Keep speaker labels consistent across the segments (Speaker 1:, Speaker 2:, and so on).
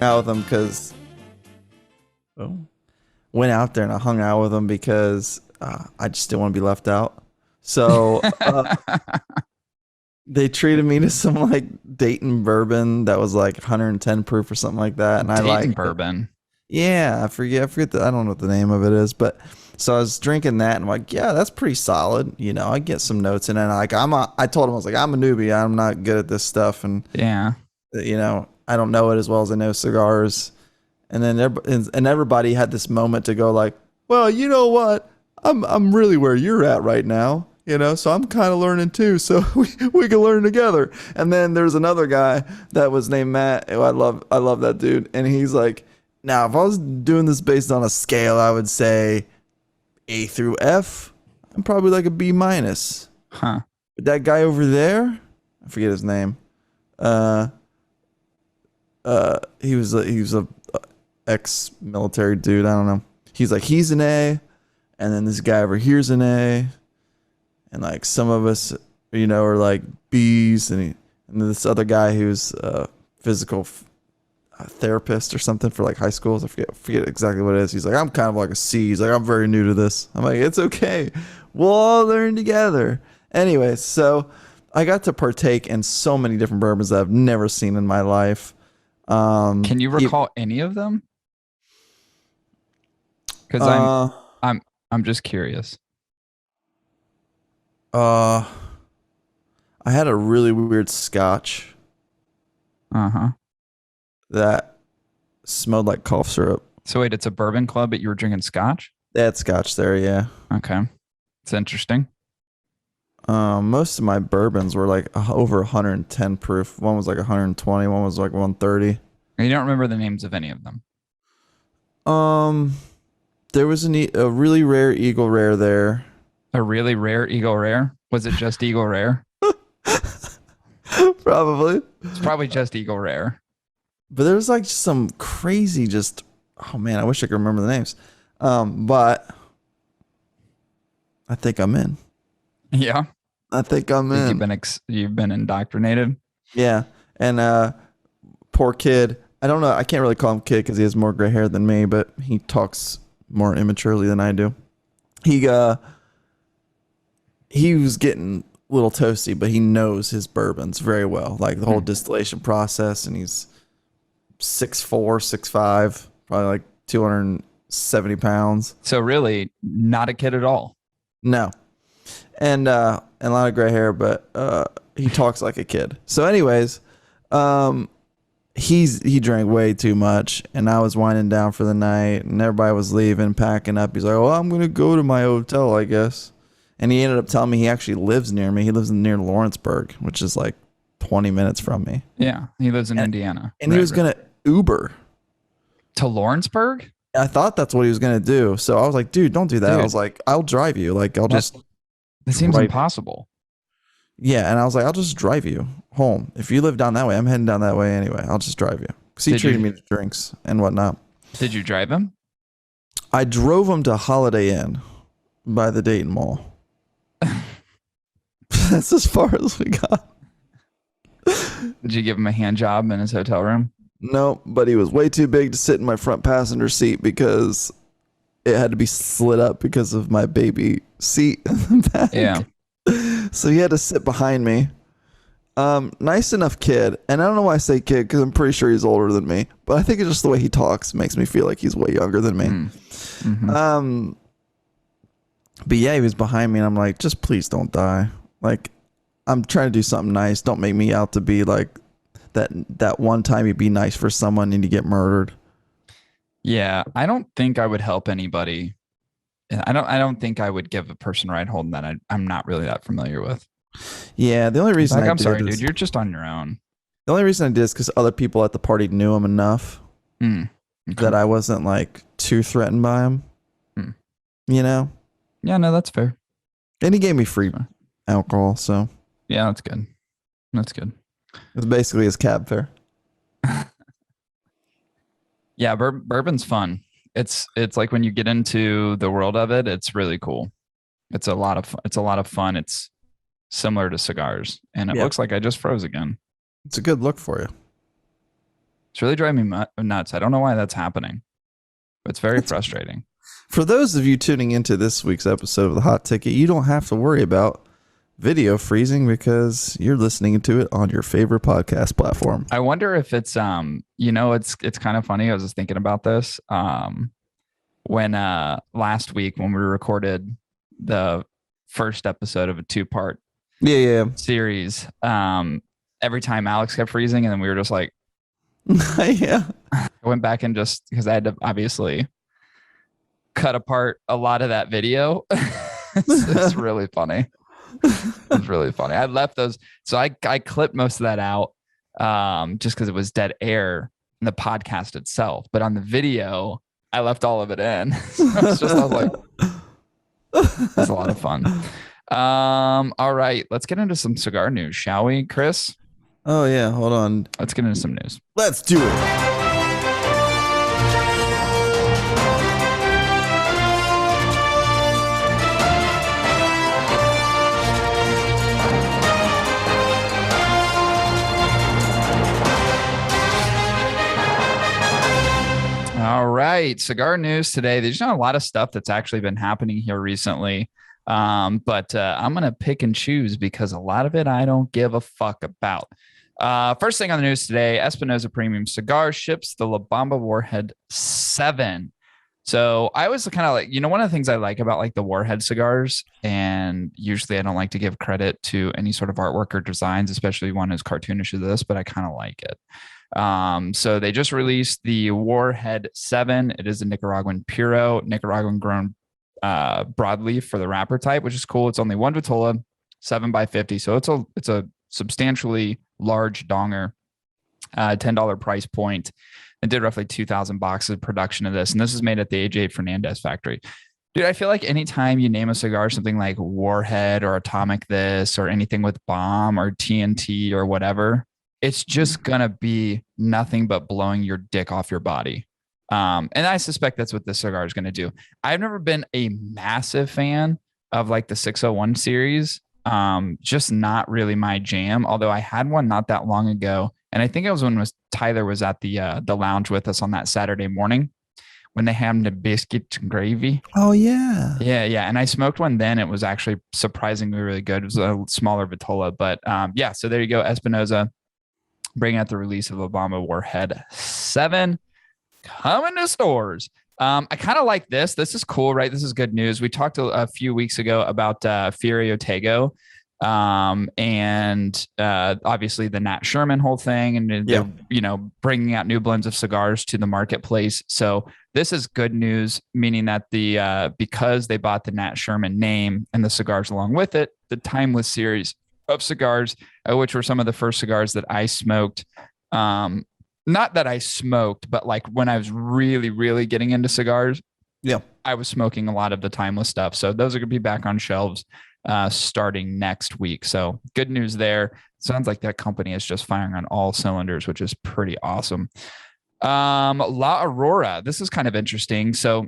Speaker 1: out with him because went out there and I hung out with him because I just didn't want to be left out. So they treated me to some like Dayton bourbon that was like 110 proof or something like that, and I
Speaker 2: Dayton
Speaker 1: like
Speaker 2: bourbon.
Speaker 1: Yeah, I forget I don't know what the name of it is, but so I was drinking that and I'm like, yeah, that's pretty solid. You know, I get some notes in it. And I told him, I was like, I'm a newbie. I'm not good at this stuff. And,
Speaker 2: Yeah.
Speaker 1: you know, I don't know it as well as I know cigars. And then everybody had this moment to go like, well, you know what? I'm really where you're at right now. You know, so I'm kind of learning too. So we can learn together. And then there's another guy that was named Matt. I love that dude. And he's like, now, if I was doing this based on a scale, I would say A through F. I'm probably like a B minus.
Speaker 2: Huh.
Speaker 1: But that guy over there, I forget his name. He was a ex-military dude. I don't know. He's like, he's an A, and then this guy over here's an A, and like some of us, you know, are like B's, and then this other guy who's physical therapist or something for like high schools. I forget exactly what it is. He's like, I'm kind of like a C. He's like, I'm very new to this. I'm like, it's okay. We'll all learn together. Anyway, so I got to partake in so many different bourbons that I've never seen in my life.
Speaker 2: Can you recall any of them? Because I'm just curious.
Speaker 1: I had a really weird scotch.
Speaker 2: Uh-huh.
Speaker 1: That smelled like cough syrup.
Speaker 2: So wait, it's a bourbon club, but you were drinking scotch?
Speaker 1: They had scotch there, yeah.
Speaker 2: Okay. It's interesting.
Speaker 1: Most of my bourbons were like over 110 proof. One was like 120, one was like 130.
Speaker 2: And you don't remember the names of any of them?
Speaker 1: There was a really rare Eagle Rare there.
Speaker 2: A really rare Eagle Rare? Was it just Eagle Rare?
Speaker 1: Probably.
Speaker 2: It's probably just Eagle Rare.
Speaker 1: But there was like some crazy oh man, I wish I could remember the names. But I think I'm in.
Speaker 2: Yeah.
Speaker 1: I think I'm in.
Speaker 2: You've been indoctrinated.
Speaker 1: Yeah. And poor kid. I don't know. I can't really call him kid because he has more gray hair than me, but he talks more immaturely than I do. He was getting a little toasty, but he knows his bourbons very well, like the whole distillation process, and he's 6'4", 6'5", probably like 270 pounds.
Speaker 2: So really, not a kid at all.
Speaker 1: No. And a lot of gray hair, but he talks like a kid. So anyways, he drank way too much, and I was winding down for the night, and everybody was leaving, packing up. He's like, "Oh, I'm gonna go to my hotel, I guess." And he ended up telling me he actually lives near me. He lives near Lawrenceburg, which is like 20 minutes from me.
Speaker 2: Yeah, he lives in Indiana.
Speaker 1: And he was gonna Uber
Speaker 2: to Lawrenceburg.
Speaker 1: I thought that's what he was gonna do. So I was like, "Dude, don't do that." Dude. I was like, "I'll drive you. Like, I'll just."
Speaker 2: It seems impossible.
Speaker 1: Yeah, and I was like, I'll just drive you home. If you live down that way, I'm heading down that way anyway. I'll just drive you. Because he treated me to drinks and whatnot.
Speaker 2: Did you drive him?
Speaker 1: I drove him to Holiday Inn by the Dayton Mall. That's as far as we got.
Speaker 2: Did you give him a hand job in his hotel room?
Speaker 1: No, but he was way too big to sit in my front passenger seat because it had to be slid up because of my baby seat in the back.
Speaker 2: Yeah.
Speaker 1: So he had to sit behind me. Nice enough kid. And I don't know why I say kid because I'm pretty sure he's older than me. But I think it's just the way he talks makes me feel like he's way younger than me. Mm-hmm. But yeah, he was behind me and I'm like, just please don't die. Like, I'm trying to do something nice. Don't make me out to be like that one time you be nice for someone and you get murdered.
Speaker 2: Yeah, I don't think I would help anybody. I don't think I would give a person a ride home that I'm not really that familiar with.
Speaker 1: Yeah, the only reason
Speaker 2: I'm sorry, dude, you're just on your own.
Speaker 1: The only reason I did is because other people at the party knew him enough that I wasn't like too threatened by him. You know?
Speaker 2: Yeah, no, that's fair.
Speaker 1: And he gave me free alcohol, so
Speaker 2: yeah, that's good. That's good.
Speaker 1: It was basically his cab fare.
Speaker 2: Yeah, bourbon's fun. It's like when you get into the world of it, it's really cool. It's a lot of fun. It's similar to cigars, and it looks like I just froze again.
Speaker 1: It's a good look for you.
Speaker 2: It's really driving me nuts. I don't know why that's happening, but it's very frustrating.
Speaker 1: For those of you tuning into this week's episode of The Hot Ticket, you don't have to worry about video freezing because you're listening to it on your favorite podcast platform.
Speaker 2: I wonder if it's it's kind of funny. I was just thinking about this when last week when we recorded the first episode of a 2-part series. Every time Alex kept freezing, and then we were just like,
Speaker 1: yeah.
Speaker 2: I went back and just because I had to obviously cut apart a lot of that video. It's really funny. It's really funny. I left those, so I clipped most of that out just because it was dead air in the podcast itself. But on the video, I left all of it in. So I was like, it's a lot of fun. All right, let's get into some cigar news, shall we, Chris?
Speaker 1: Oh yeah, hold on.
Speaker 2: Let's get into some news.
Speaker 1: Let's do it.
Speaker 2: All right, cigar news today. There's not a lot of stuff that's actually been happening here recently, but I'm going to pick and choose because a lot of it I don't give a fuck about. First thing on the news today, Espinosa Premium Cigar ships the La Bamba Warhead 7. So I was kind of like, one of the things I like about like the Warhead cigars, and usually I don't like to give credit to any sort of artwork or designs, especially one as cartoonish as this, but I kind of like it. So they just released the Warhead 7. It is a Nicaraguan Puro, Nicaraguan grown broadleaf for the wrapper type, which is cool. It's only one Vitola, 7x50. So it's a substantially large donger, $10 price point. It did roughly 2,000 boxes of production of this. And this is made at the AJ Fernandez factory. Dude, I feel like anytime you name a cigar something like Warhead or Atomic this or anything with bomb or TNT or whatever, it's just going to be nothing but blowing your dick off your body. And I suspect that's what this cigar is going to do. I've never been a massive fan of like the 601 series. Just not really my jam. Although I had one not that long ago. And I think it was when Tyler was at the lounge with us on that Saturday morning when they had the biscuits and gravy.
Speaker 1: Oh, yeah.
Speaker 2: Yeah. And I smoked one then. It was actually surprisingly really good. It was a smaller Vitola. But yeah, so there you go. Espinosa bringing out the release of Obama Warhead 7 coming to stores. I kind of like this. This is cool, right? This is good news. We talked a few weeks ago about Fury Otego and obviously the Nat Sherman whole thing and, bringing out new blends of cigars to the marketplace. So this is good news, meaning that because they bought the Nat Sherman name and the cigars along with it, the Timeless series of cigars, which were some of the first cigars that I smoked. Not that I smoked, but like when I was really, really getting into cigars, I was smoking a lot of the Timeless stuff. So those are going to be back on shelves starting next week. So good news there. Sounds like that company is just firing on all cylinders, which is pretty awesome. La Aurora. This is kind of interesting. So,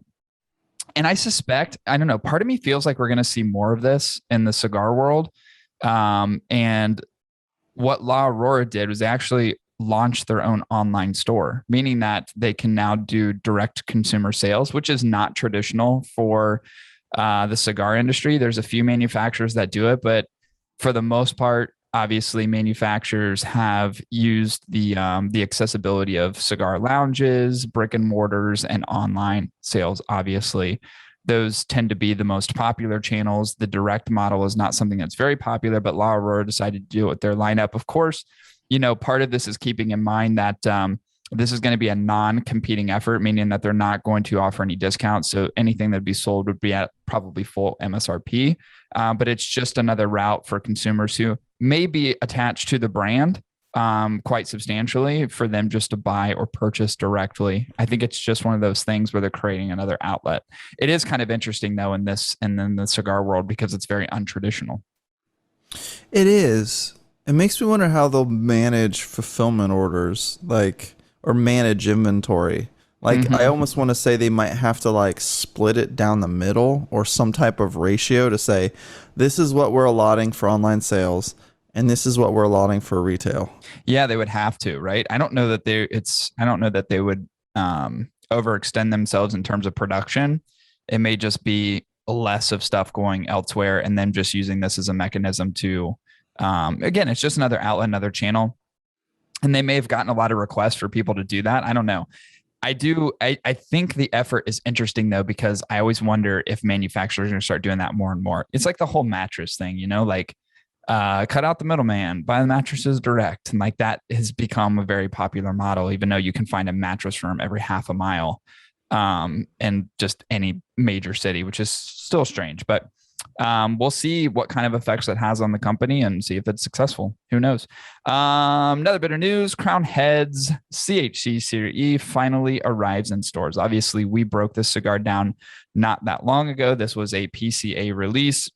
Speaker 2: and I suspect, I don't know, part of me feels like we're going to see more of this in the cigar world. And what La Aurora did was they actually launch their own online store, meaning that they can now do direct consumer sales, which is not traditional for the cigar industry. There's a few manufacturers that do it, but for the most part, obviously manufacturers have used the accessibility of cigar lounges, brick and mortars, and online sales. Obviously, those tend to be the most popular channels. The direct model is not something that's very popular, but La Aurora decided to do it with their lineup. Of course, part of this is keeping in mind that this is going to be a non-competing effort, meaning that they're not going to offer any discounts. So anything that'd be sold would be at probably full MSRP. But it's just another route for consumers who may be attached to the brand quite substantially for them just to buy or purchase directly. I think it's just one of those things where they're creating another outlet. It is kind of interesting though in the cigar world because it's very untraditional.
Speaker 1: It is. It makes me wonder how they'll manage fulfillment orders, or manage inventory. I almost want to say they might have to split it down the middle or some type of ratio to say, this is what we're allotting for online sales And this is what we're allotting for retail.
Speaker 2: Yeah, they would have to, right? I don't know that they would overextend themselves in terms of production. It may just be less of stuff going elsewhere and then just using this as a mechanism to, again, it's just another outlet, another channel. And they may have gotten a lot of requests for people to do that. I don't know. I think the effort is interesting though, because I always wonder if manufacturers are going to start doing that more and more. It's like the whole mattress thing, like cut out the middleman, buy the mattresses direct. And like that has become a very popular model, even though you can find a mattress firm every half a mile in just any major city, which is still strange. But we'll see what kind of effects it has on the company and see if it's successful. Who knows? Another bit of news, Crown Heads CHC Series E finally arrives in stores. Obviously, we broke this cigar down not that long ago. This was a PCA release.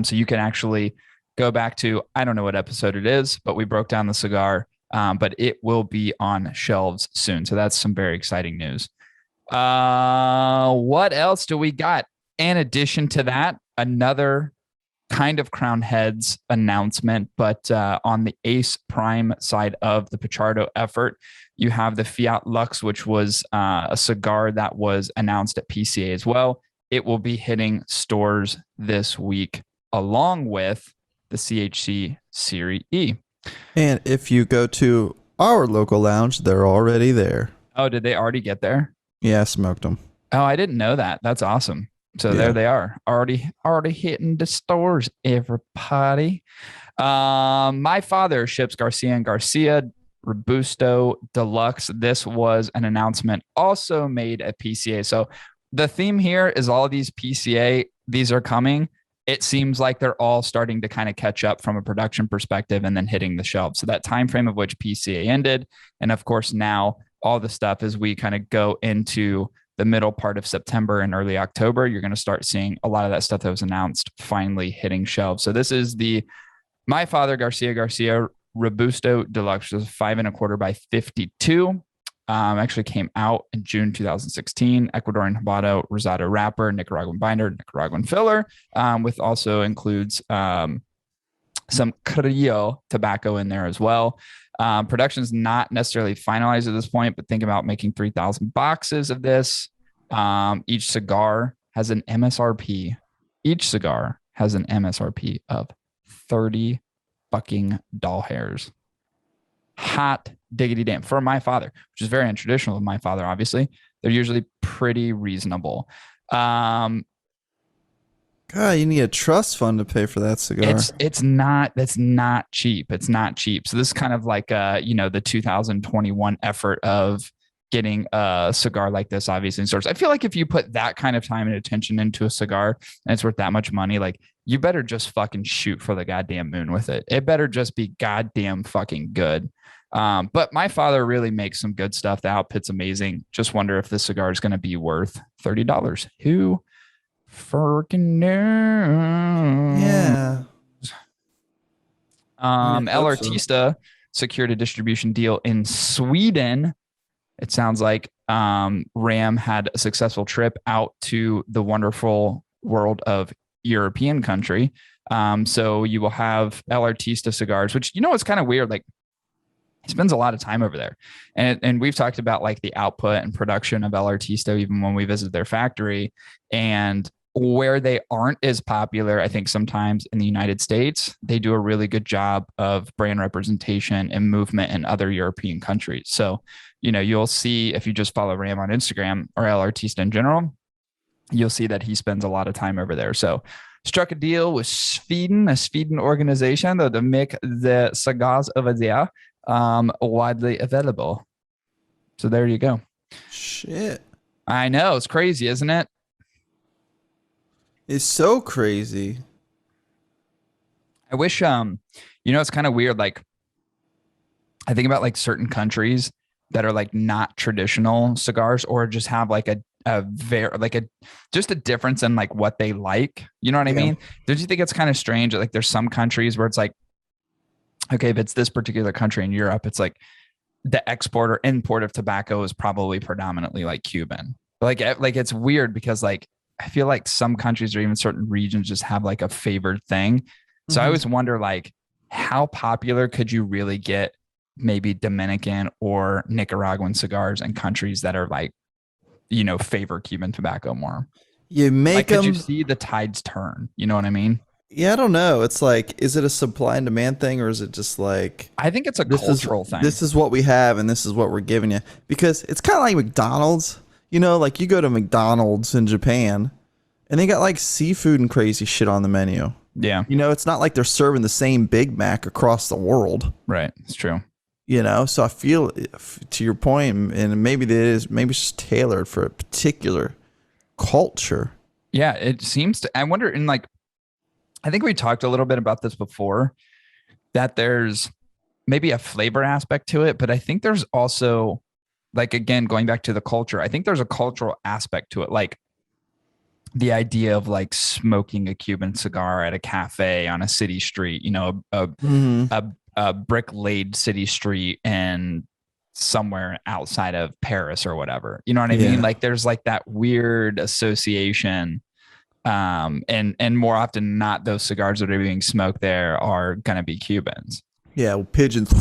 Speaker 2: So you can actually go back to, I don't know what episode it is, but we broke down the cigar, but it will be on shelves soon. So that's some very exciting news. What else do we got? In addition to that, another kind of Crown Heads announcement, but on the Ace Prime side of the Pichardo effort, you have the Fiat Lux, which was a cigar that was announced at PCA as well. It will be hitting stores this week, along with the CHC Series E.
Speaker 1: And if you go to our local lounge, they're already there.
Speaker 2: Oh, did they already get there?
Speaker 1: Yeah, I smoked them.
Speaker 2: Oh, I didn't know that. That's awesome. So there they are, already hitting the stores, everybody. My father ships Garcia and Garcia, Robusto, Deluxe. This was an announcement also made at PCA. So the theme here is all of these PCA, these are coming. It seems like they're all starting to kind of catch up from a production perspective and then hitting the shelves. So that time frame of which PCA ended. And of course, now all the stuff as we kind of go into the middle part of September and early October, you're going to start seeing a lot of that stuff that was announced finally hitting shelves. So this is the My Father Garcia Robusto Deluxe, which is 5 1/4 by 52. Actually came out in June 2016. Ecuadorian Habano Rosado wrapper, Nicaraguan binder, Nicaraguan filler, with also includes some Carrillo tobacco in there as well. Production is not necessarily finalized at this point, but think about making 3,000 boxes of this. Each cigar has an MSRP. Each cigar has an MSRP of 30 fucking doll hairs. Hot diggity damn for My Father, which is very untraditional of My Father. Obviously, they're usually pretty reasonable. God,
Speaker 1: you need a trust fund to pay for that cigar.
Speaker 2: That's not cheap. It's not cheap. So this is kind of like the 2021 effort of getting a cigar like this, obviously in stores. I feel like if you put that kind of time and attention into a cigar and it's worth that much money, like you better just fucking shoot for the goddamn moon with it. It better just be goddamn fucking good. But My Father really makes some good stuff. The output's amazing. Just wonder if this cigar is going to be worth $30. Who freaking knows?
Speaker 1: Yeah.
Speaker 2: El Artista secured a distribution deal in Sweden. It sounds like Ram had a successful trip out to the wonderful world of European country. So you will have El Artista cigars, which, it's kind of weird. Like, he spends a lot of time over there. And we've talked about like the output and production of El Artista, even when we visited their factory. And where they aren't as popular, I think sometimes in the United States, they do a really good job of brand representation and movement in other European countries. So, you'll see if you just follow Ram on Instagram or El Artista in general, you'll see that he spends a lot of time over there. So struck a deal with Sweden, a Sweden organization that to make the cigars over there widely available. So there you go.
Speaker 1: Shit.
Speaker 2: I know. It's crazy, isn't it?
Speaker 1: It's so crazy.
Speaker 2: I wish, it's kind of weird. Like, I think about like certain countries that are like not traditional cigars or just have like just a difference in like what they like. You know what I mean? Don't you think it's kind of strange? Like there's some countries where it's like, okay, if it's this particular country in Europe, it's like the export or import of tobacco is probably predominantly like Cuban. Like it's weird because like, I feel like some countries or even certain regions just have like a favored thing. So I always wonder like, how popular could you really get maybe Dominican or Nicaraguan cigars in countries that are like, favor Cuban tobacco more?
Speaker 1: You make
Speaker 2: Like, could you
Speaker 1: them.
Speaker 2: see the tides turn? You know what I mean?
Speaker 1: Yeah, I don't know. It's like, is it a supply and demand thing, or is it just like
Speaker 2: I think it's a cultural thing.
Speaker 1: this is what we have and this is what we're giving you? Because it's kind of like McDonald's. You know, like you go to McDonald's in Japan, and they got like seafood and crazy shit on the menu.
Speaker 2: Yeah,
Speaker 1: You know, it's not like they're serving the same Big Mac across the world.
Speaker 2: right. It's true.
Speaker 1: You know, so I feel, to your point, and maybe maybe it's just tailored for a particular culture.
Speaker 2: Yeah, it seems to. I wonder, in like, I think we talked a little bit about this before, that there's maybe a flavor aspect to it, but I think there's also, like, again, going back to the culture, I think there's a cultural aspect to it. Like the idea of like smoking a Cuban cigar at a cafe on a city street, a brick laid city street and somewhere outside of Paris or whatever. You know what I mean? Like there's like that weird association. And more often than not, those cigars that are being smoked there are gonna be Cubans.
Speaker 1: Yeah, pigeons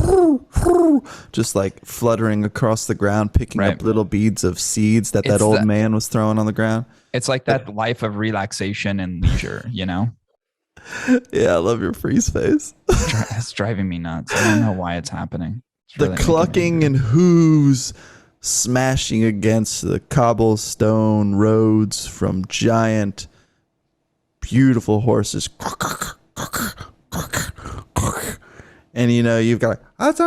Speaker 1: just like fluttering across the ground, picking up little beads of seeds that old man was throwing on the ground.
Speaker 2: It's like that life of relaxation and leisure, you know?
Speaker 1: Yeah, I love your freeze face.
Speaker 2: It's driving me nuts. I don't know why it's happening. It's
Speaker 1: the
Speaker 2: really
Speaker 1: clucking and hooves smashing against the cobblestone roads from giant, beautiful horses. And you've got and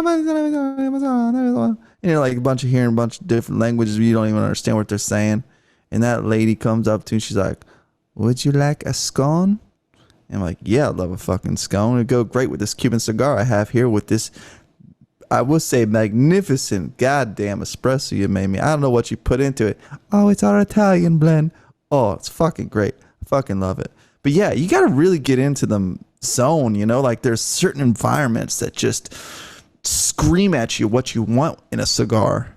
Speaker 1: you're like hearing a bunch of different languages, but you don't even understand what they're saying. And that lady comes up to you and she's like, "Would you like a scone?" And I'm like, "Yeah, I'd love a fucking scone. It'd go great with this Cuban cigar I have here with this, I would say, magnificent goddamn espresso you made me. I don't know what you put into it. Oh, it's our Italian blend. Oh, it's fucking great. I fucking love it." But yeah, you got to really get into the zone, like there's certain environments that just scream at you what you want in a cigar.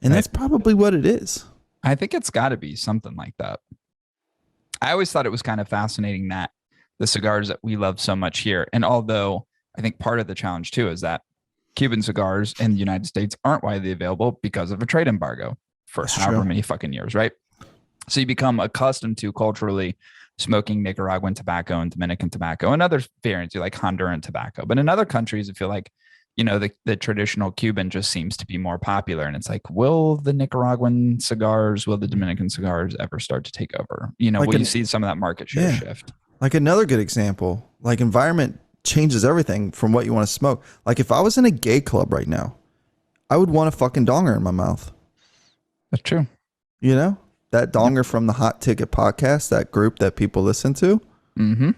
Speaker 1: And that's probably what it is.
Speaker 2: I think it's got to be something like that. I always thought it was kind of fascinating that the cigars that we love so much here, and although I think part of the challenge too is that Cuban cigars in the United States aren't widely available because of a trade embargo for however many fucking years, right? So you become accustomed to culturally smoking Nicaraguan tobacco and Dominican tobacco and other variants, like Honduran tobacco. But in other countries, I feel like, the traditional Cuban just seems to be more popular. And it's like, will the Nicaraguan cigars, will the Dominican cigars ever start to take over? Will you see some of that market share shift?
Speaker 1: Like another good example, like environment changes everything from what you want to smoke. Like if I was in a gay club right now, I would want a fucking donger in my mouth.
Speaker 2: That's true.
Speaker 1: That donger from the Hot Ticket podcast, that group that people listen to.
Speaker 2: Mm-hmm.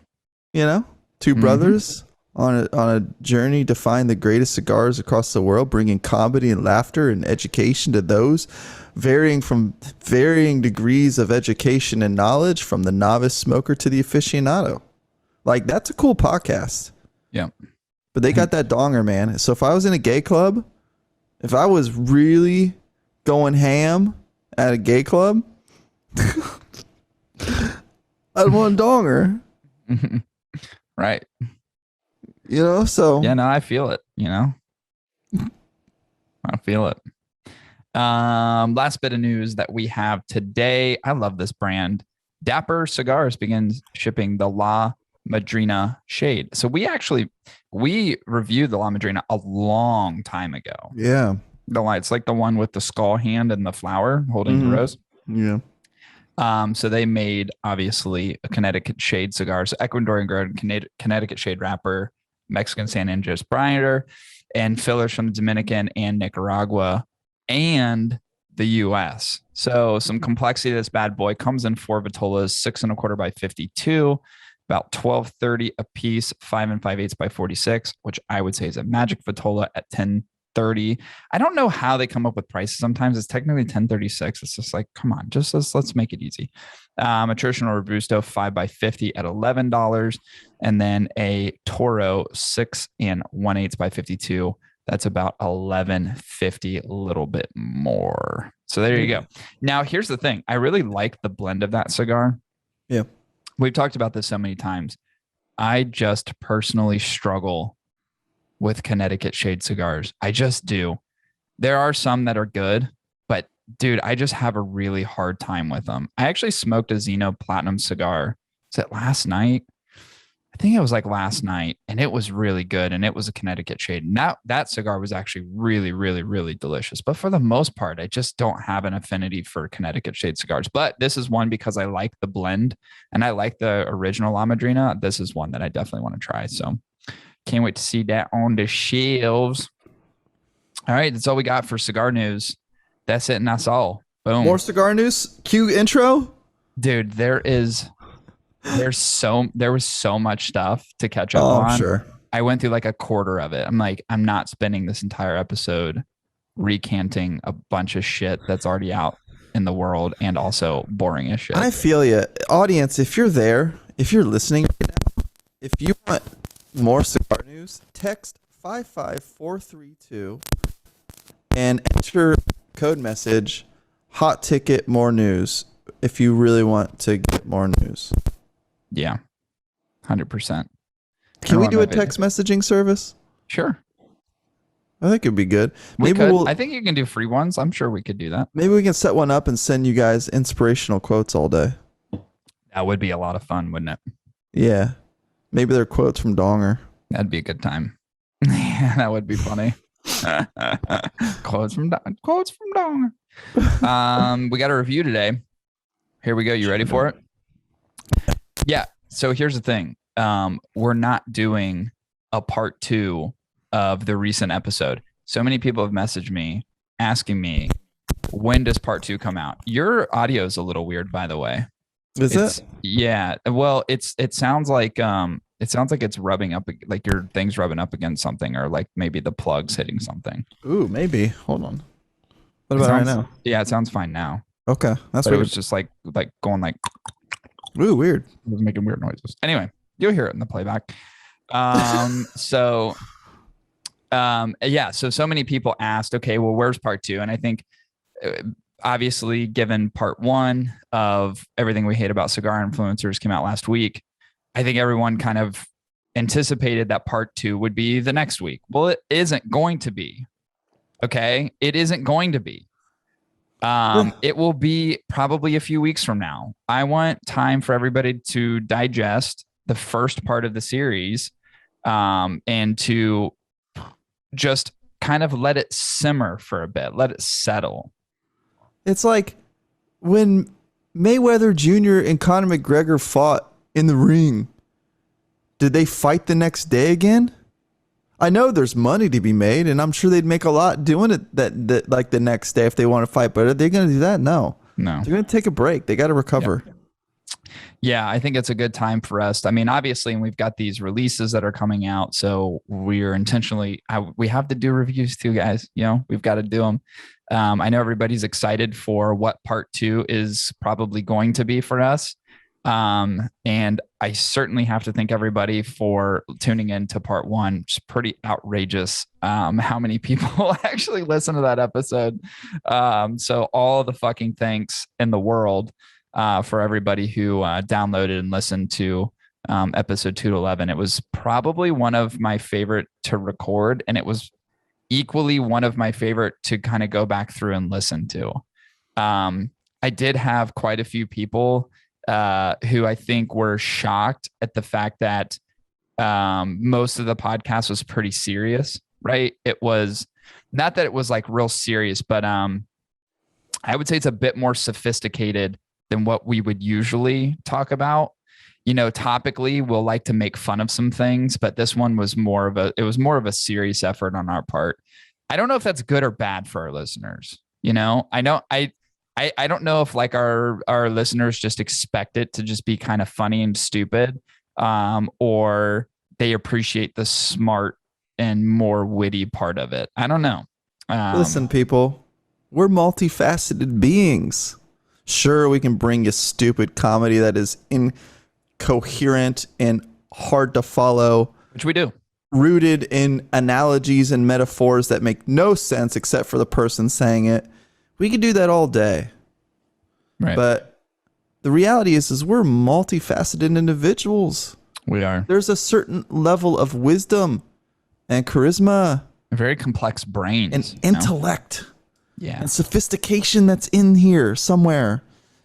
Speaker 1: Two brothers on a journey to find the greatest cigars across the world, bringing comedy and laughter and education to those varying degrees of education and knowledge, from the novice smoker to the aficionado. Like, that's a cool podcast.
Speaker 2: Yeah.
Speaker 1: But they got that donger, man. So if I was in a gay club, if I was really going ham at a gay club, I'd want a donger.
Speaker 2: Right.
Speaker 1: So.
Speaker 2: Yeah, no, I feel it, I feel it. Last bit of news that we have today. I love this brand. Dapper Cigars begins shipping the La Madrina shade. So we reviewed the La Madrina a long time ago.
Speaker 1: Yeah.
Speaker 2: It's like the one with the skull hand and the flower holding the rose.
Speaker 1: Yeah.
Speaker 2: So they made, obviously, a Connecticut shade cigar. So Ecuadorian grown Connecticut shade wrapper, Mexican San Andres binder, and fillers from Dominican and Nicaragua and the U.S. So some complexity to this bad boy. Comes in 4 vitolas, 6 1/4 by 52, about 12.30 a piece, 5 5/8 by 46, which I would say is a magic vitola at 10.30. I don't know how they come up with prices. Sometimes it's technically 10.36. It's just like, come on, just let's make it easy. A traditional Robusto 5 by 50 at $11, and then a Toro 6 1/8 by 52. That's about $11.50, a little bit more. So there you go. Now, here's the thing. I really like the blend of that cigar.
Speaker 1: Yeah.
Speaker 2: We've talked about this so many times. I just personally struggle with Connecticut shade cigars. I just do. There are some that are good, but dude, I just have a really hard time with them. I actually smoked a Zeno Platinum cigar. Was it last night? I think it was like last night, and it was really good, and it was a Connecticut shade. Now that cigar was actually really, really, really delicious. But for the most part, I just don't have an affinity for Connecticut shade cigars. But this is one because I like the blend and I like the original La Madrina. This is one that I definitely want to try. So can't wait to see that on the shelves. All right, that's all we got for cigar news. That's it, and that's all. Boom.
Speaker 1: More cigar news. Cue intro.
Speaker 2: Dude, there was so much stuff to catch up on.
Speaker 1: I'm sure.
Speaker 2: I went through like a quarter of it. I'm like, I'm not spending this entire episode recanting a bunch of shit that's already out in the world and also boring as shit.
Speaker 1: I feel you. Audience, if you're there, if you're listening right now, if you want more cigar news, text 55432 and enter code message hot ticket more news if you really want to get more news.
Speaker 2: Yeah, 100%.
Speaker 1: Can we do a text messaging service?
Speaker 2: Sure.
Speaker 1: I think it'd be good.
Speaker 2: I think you can do free ones. I'm sure we could do that.
Speaker 1: Maybe we can set one up and send you guys inspirational quotes all day.
Speaker 2: That would be a lot of fun, wouldn't it?
Speaker 1: Yeah. Maybe they're quotes from Donger.
Speaker 2: That'd be a good time. Yeah, that would be funny. Quotes from Donger. We got a review today. Here we go. You ready for it? Yeah. So here's the thing. We're not doing a part 2 of the recent episode. So many people have messaged me asking me, when does part 2 come out? Your audio is a little weird, by the way.
Speaker 1: Is it?
Speaker 2: Yeah. Well, it sounds like it's rubbing up, like your thing's rubbing up against something, or like maybe the plug's hitting something.
Speaker 1: Ooh, maybe. Hold on. What about right now? Yeah,
Speaker 2: it sounds fine now.
Speaker 1: Okay. That's
Speaker 2: what
Speaker 1: weird.
Speaker 2: It was just like going like,
Speaker 1: ooh, weird.
Speaker 2: It was making weird noises. Anyway, you'll hear it in the playback. So many people asked, okay, well, where's part 2? And I think obviously given part 1 of Everything We Hate About Cigar Influencers came out last week, I think everyone kind of anticipated that part 2 would be the next week. Well, it isn't going to be. Okay. It isn't going to be. It will be probably a few weeks from now. I want time for everybody to digest the first part of the series, and to just kind of let it simmer for a bit, let it settle.
Speaker 1: It's like when Mayweather Jr. and Conor McGregor fought in the ring. Did they fight the next day again? I know there's money to be made, and I'm sure they'd make a lot doing it that like the next day if they want to fight. But are they going to do that? No. They're going to take a break. They got to recover.
Speaker 2: Yeah, I think it's a good time for us. I mean, obviously, we've got these releases that are coming out, so we're intentionally we have to do reviews too, guys. You know, we've got to do them. I know everybody's excited for what part 2 is probably going to be for us. And I certainly have to thank everybody for tuning in to part 1. It's pretty outrageous how many people actually listen to that episode. So all the fucking thanks in the world for everybody who downloaded and listened to episode 2 to 11. It was probably one of my favorite to record, and it was equally one of my favorite to kind of go back through and listen to. I did have quite a few people who I think were shocked at the fact that most of the podcast was pretty serious, right? It was not that it was like real serious, but I would say it's a bit more sophisticated than what we would usually talk about. You know, topically, we'll like to make fun of some things, but this one was more of a serious effort on our part. I don't know if that's good or bad for our listeners. You know, I don't know if like our listeners just expect it to just be kind of funny and stupid, or they appreciate the smart and more witty part of it. I don't know.
Speaker 1: Listen, people, we're multifaceted beings. Sure, we can bring you stupid comedy that is incoherent and hard to follow,
Speaker 2: which we do,
Speaker 1: rooted in analogies and metaphors that make no sense except for the person saying it. We could do that all day.
Speaker 2: Right.
Speaker 1: But the reality is we're multifaceted individuals.
Speaker 2: We are.
Speaker 1: There's a certain level of wisdom and charisma
Speaker 2: Very complex brains.
Speaker 1: and intellect.
Speaker 2: Yeah.
Speaker 1: And sophistication that's in here somewhere.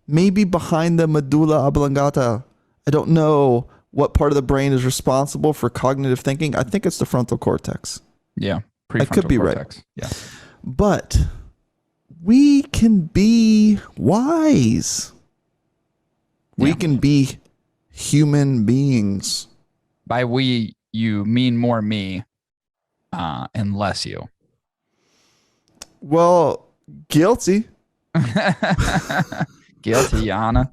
Speaker 1: Maybe behind the medulla oblongata. I don't know what part of the brain is responsible for cognitive thinking. I think it's the frontal cortex.
Speaker 2: Yeah.
Speaker 1: I could be
Speaker 2: cortex.
Speaker 1: right.
Speaker 2: Yeah.
Speaker 1: But we can be wise. We can be human beings.
Speaker 2: By we, you mean more me and less you.
Speaker 1: Well, guilty.
Speaker 2: Guilty, Yana.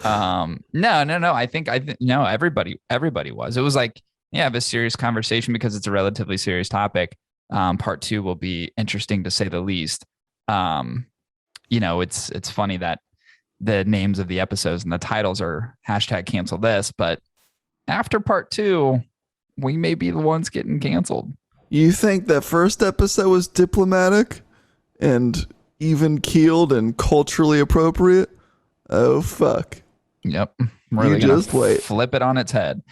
Speaker 2: No. I think no, everybody was. It was like, have a serious conversation because it's a relatively serious topic. Part 2 will be interesting to say the least. It's funny that the names of the episodes and the titles are #cancel this, but after part 2, we may be the ones getting canceled.
Speaker 1: You think that first episode was diplomatic and even keeled and culturally appropriate? Oh, fuck.
Speaker 2: Yep. Really
Speaker 1: you just wait.
Speaker 2: Flip it on its head.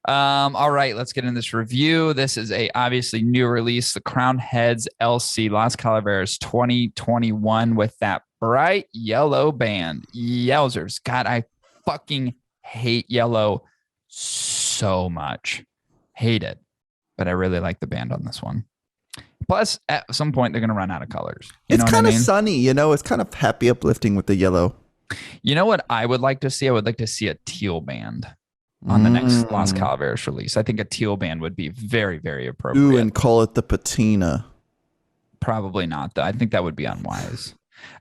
Speaker 2: All right, let's get in this review. This is a obviously new release, the Crown Heads LC Las Calaveras 2021 with that bright yellow band. Yowzers. God, I fucking hate yellow so much. Hate it. But I really like the band on this one. Plus, at some point, they're going to run out of colors.
Speaker 1: It's kind of sunny, It's kind of happy, uplifting with the yellow.
Speaker 2: You know what I would like to see? I would like to see a teal band on the next Las Calaveras release. I think a teal band would be very, very appropriate.
Speaker 1: Ooh, and call it the patina.
Speaker 2: Probably not, though. I think that would be unwise.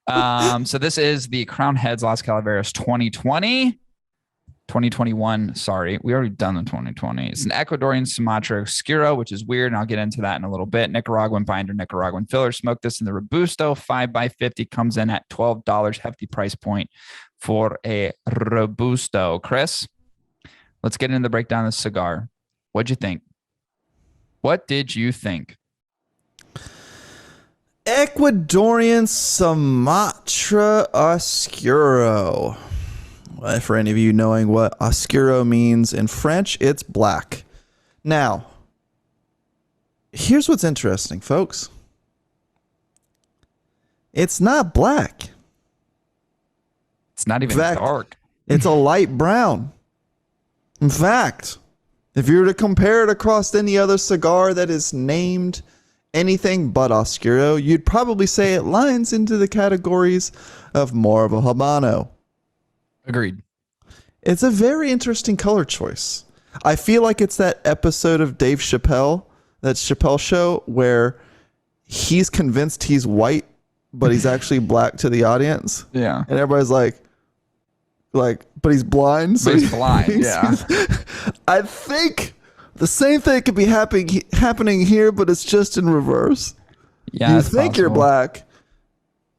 Speaker 2: So this is the Crown Heads Las Calaveras 2021. Sorry, we already done the 2020. It's an Ecuadorian Sumatra Oscuro, which is weird, and I'll get into that in a little bit. Nicaraguan binder, Nicaraguan filler. Smoke this in the Robusto 5x50. Comes in at $12. Hefty price point for a Robusto. Chris, let's get into the breakdown of the cigar. What'd you think? What did you think?
Speaker 1: Ecuadorian Sumatra Oscuro. Well, for any of you knowing what Oscuro means in French, it's black. Now, here's what's interesting, folks. It's not black.
Speaker 2: It's not even dark.
Speaker 1: It's a light brown. In fact, if you were to compare it across any other cigar that is named anything but Oscuro, you'd probably say it lines into the categories of more of a Habano.
Speaker 2: Agreed.
Speaker 1: It's a very interesting color choice. I feel like it's that episode of Dave Chappelle, that Chappelle show, where he's convinced he's white, but he's actually black to the audience.
Speaker 2: Yeah.
Speaker 1: And everybody's like, but he's blind.
Speaker 2: So he's blind. Yeah.
Speaker 1: I think the same thing could be happening here, but it's just in reverse.
Speaker 2: Yeah.
Speaker 1: You think you're black,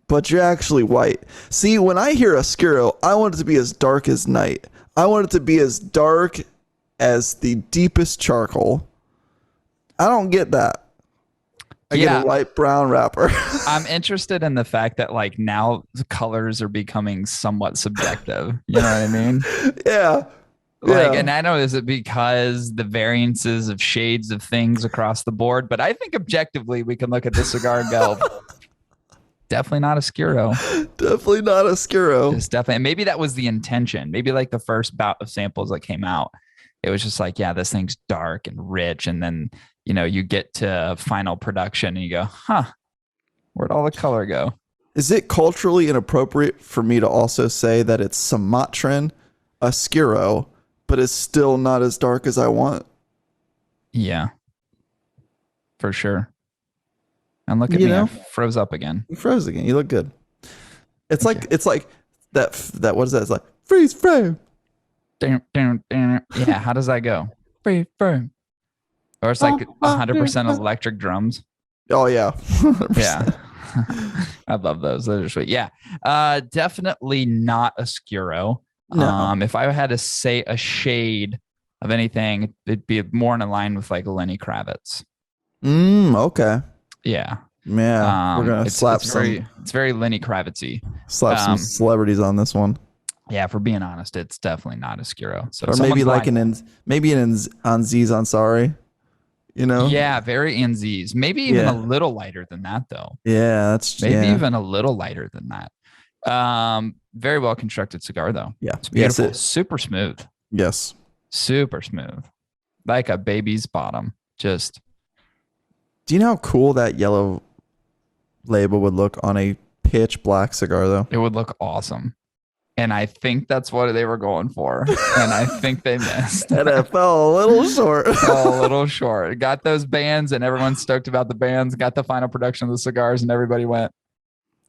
Speaker 1: but you're actually white. See, when I hear Oscuro, I want it to be as dark as night. I want it to be as dark as the deepest charcoal. I don't get that. I get a light brown wrapper.
Speaker 2: I'm interested in the fact that like now the colors are becoming somewhat subjective. You know what I mean?
Speaker 1: Yeah.
Speaker 2: And I know, is it because the variances of shades of things across the board? But I think objectively we can look at the cigar and go, definitely not Oscuro.
Speaker 1: Definitely not Oscuro.
Speaker 2: It's definitely, maybe that was the intention. Maybe like the first bout of samples that came out, it was just like, yeah, this thing's dark and rich. And then, you get to final production and you go, where'd all the color go?
Speaker 1: Is it culturally inappropriate for me to also say that it's Sumatran Oscuro, but it's still not as dark as I want?
Speaker 2: Yeah, for sure. And look at me, I froze up again.
Speaker 1: You froze again. You look good. It's like that. What is that? It's like freeze frame.
Speaker 2: Yeah, how does that go? Freeze frame. Or it's like 100% electric drums.
Speaker 1: Oh yeah. 100%.
Speaker 2: Yeah. I love those. Those are sweet. Yeah. Definitely not Oscuro.
Speaker 1: No.
Speaker 2: If I had to say a shade of anything, it'd be more in line with like Lenny Kravitz.
Speaker 1: Okay.
Speaker 2: Yeah.
Speaker 1: Yeah. We're gonna slap some.
Speaker 2: It's very Lenny Kravitz-y.
Speaker 1: Slap some celebrities on this one.
Speaker 2: Yeah, for being honest, it's definitely not Oscuro. So
Speaker 1: or maybe like an Aziz Ansari. You know?
Speaker 2: Yeah, very NZs. Maybe even a little lighter than that, though.
Speaker 1: Yeah, that's
Speaker 2: maybe even a little lighter than that. Very well constructed cigar, though.
Speaker 1: Yeah,
Speaker 2: it's beautiful. Super smooth.
Speaker 1: Yes,
Speaker 2: super smooth, like a baby's bottom. Just.
Speaker 1: Do you know how cool that yellow label would look on a pitch black cigar, though?
Speaker 2: It would look awesome. And I think that's what they were going for. And I think they missed.
Speaker 1: And it fell a little short.
Speaker 2: A little short. Got those bands, and everyone's stoked about the bands. Got the final production of the cigars, and everybody went,